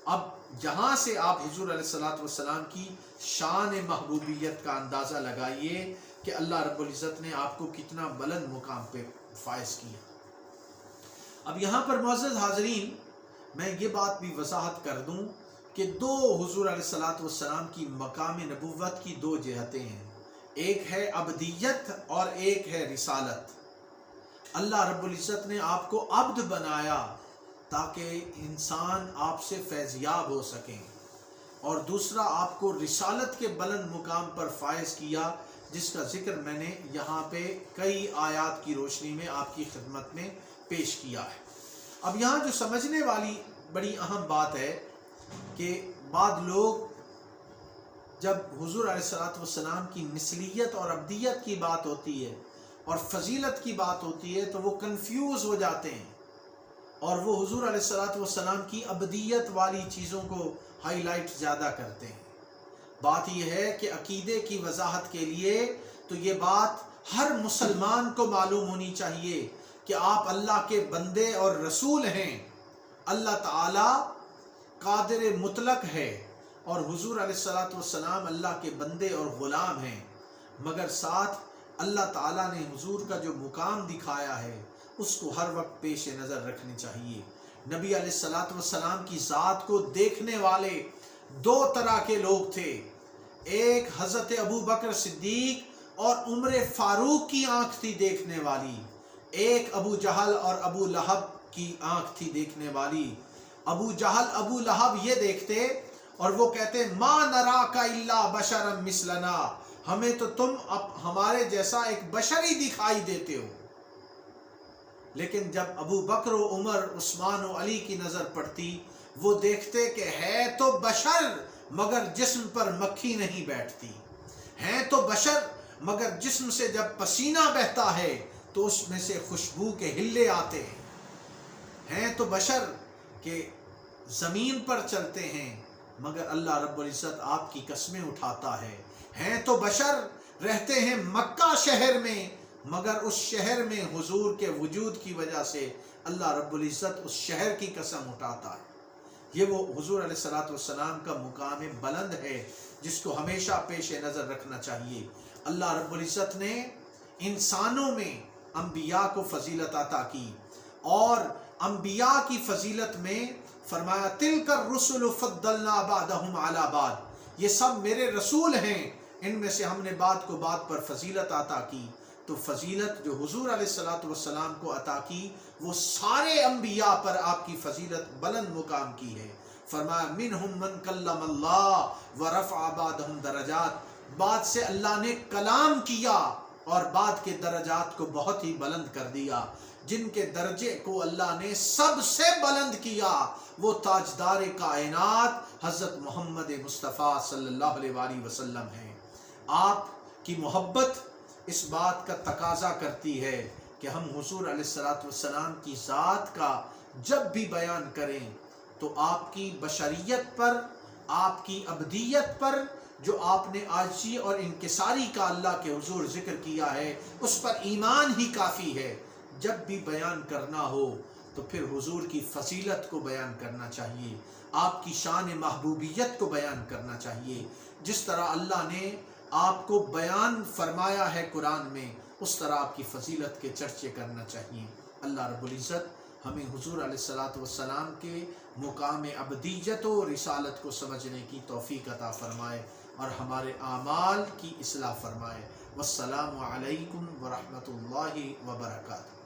اب جہاں سے آپ حضور علیہ الصلوۃ والسلام کی شان محبوبیت کا اندازہ لگائیے کہ اللہ رب العزت نے آپ کو کتنا بلند مقام پہ فائز کیا۔ اب یہاں پر معزز حاضرین میں یہ بات بھی وضاحت کر دوں کہ دو حضور علیہ الصلوۃ والسلام کی مقام نبوت کی دو جہتیں ہیں، ایک ہے عبدیت اور ایک ہے رسالت۔ اللہ رب العزت نے آپ کو عبد بنایا تاکہ انسان آپ سے فیضیاب ہو سکیں، اور دوسرا آپ کو رسالت کے بلند مقام پر فائز کیا، جس کا ذکر میں نے یہاں پہ کئی آیات کی روشنی میں آپ کی خدمت میں پیش کیا ہے۔ اب یہاں جو سمجھنے والی بڑی اہم بات ہے کہ بعض لوگ جب حضور علیہ الصلوۃ والسلام کی مثلیت اور عبدیت کی بات ہوتی ہے اور فضیلت کی بات ہوتی ہے تو وہ کنفیوز ہو جاتے ہیں اور وہ حضور علیہ الصلوۃ والسلام کی عبدیت والی چیزوں کو ہائی لائٹ زیادہ کرتے ہیں۔ بات یہ ہے کہ عقیدے کی وضاحت کے لیے تو یہ بات ہر مسلمان کو معلوم ہونی چاہیے کہ آپ اللہ کے بندے اور رسول ہیں، اللہ تعالی قادر مطلق ہے اور حضور علیہ الصلوۃ والسلام اللہ کے بندے اور غلام ہیں، مگر ساتھ اللہ تعالیٰ نے حضور کا جو مقام دکھایا ہے اس کو ہر وقت پیش نظر رکھنی چاہیے۔ نبی علیہ الصلوۃ والسلام کی ذات کو دیکھنے والے دو طرح کے لوگ تھے، ایک حضرت ابو بکر صدیق اور عمر فاروق کی آنکھ تھی دیکھنے والی، ایک ابو جہل اور ابو لہب کی آنکھ تھی دیکھنے والی۔ ابو جہل ابو لہب یہ دیکھتے اور وہ کہتے ما نراک الا بشرا مثلنا، ہمیں تو تم ہمارے جیسا ایک بشر ہی دکھائی دیتے ہو۔ لیکن جب ابو بکر و عمر عثمان و علی کی نظر پڑتی وہ دیکھتے کہ ہے تو بشر مگر جسم پر مکھی نہیں بیٹھتی، ہیں تو بشر مگر جسم سے جب پسینہ بہتا ہے تو اس میں سے خوشبو کے ہلے آتے ہیں تو بشر کہ زمین پر چلتے ہیں مگر اللہ رب العزت آپ کی قسمیں اٹھاتا ہے، ہیں تو بشر رہتے ہیں مکہ شہر میں مگر اس شہر میں حضور کے وجود کی وجہ سے اللہ رب العزت اس شہر کی قسم اٹھاتا ہے۔ یہ وہ حضور علیہ الصلوۃ والسلام کا مقام بلند ہے جس کو ہمیشہ پیش نظر رکھنا چاہیے۔ اللہ رب العزت نے انسانوں میں انبیاء کو فضیلت عطا کی اور انبیاء کی فضیلت میں فرمایا تلک الرسل فضلنا بعضهم علی بعض، یہ سب میرے رسول ہیں، ان میں سے ہم نے بعض کو بعض پر فضیلت عطا کی۔ تو فضیلت جو حضور علیہ الصلوۃ والسلام کو عطا کی وہ سارے انبیاء پر آپ کی فضیلت بلند مقام کی ہے۔ فرمایا منہم من کلم اللہ ورفع بعضهم درجات، بعض سے اللہ نے کلام کیا اور بعض کے درجات کو بہت ہی بلند کر دیا۔ جن کے درجے کو اللہ نے سب سے بلند کیا وہ تاجدار کائنات حضرت محمد مصطفیٰ صلی اللہ علیہ وآلہ وسلم ہیں۔ آپ کی محبت اس بات کا تقاضا کرتی ہے کہ ہم حضور علیہ الصلوۃ والسلام کی ذات کا جب بھی بیان کریں تو آپ کی بشریت پر، آپ کی عبدیت پر جو آپ نے عاجزی اور انکساری کا اللہ کے حضور ذکر کیا ہے اس پر ایمان ہی کافی ہے۔ جب بھی بیان کرنا ہو تو پھر حضور کی فضیلت کو بیان کرنا چاہیے، آپ کی شان محبوبیت کو بیان کرنا چاہیے۔ جس طرح اللہ نے آپ کو بیان فرمایا ہے قرآن میں اس طرح آپ کی فضیلت کے چرچے کرنا چاہیے۔ اللہ رب العزت ہمیں حضور علیہ الصلاۃ والسلام کے مقام ابدیت و رسالت کو سمجھنے کی توفیق عطا فرمائے اور ہمارے اعمال کی اصلاح فرمائے۔ والسلام علیکم ورحمۃ اللہ وبرکاتہ۔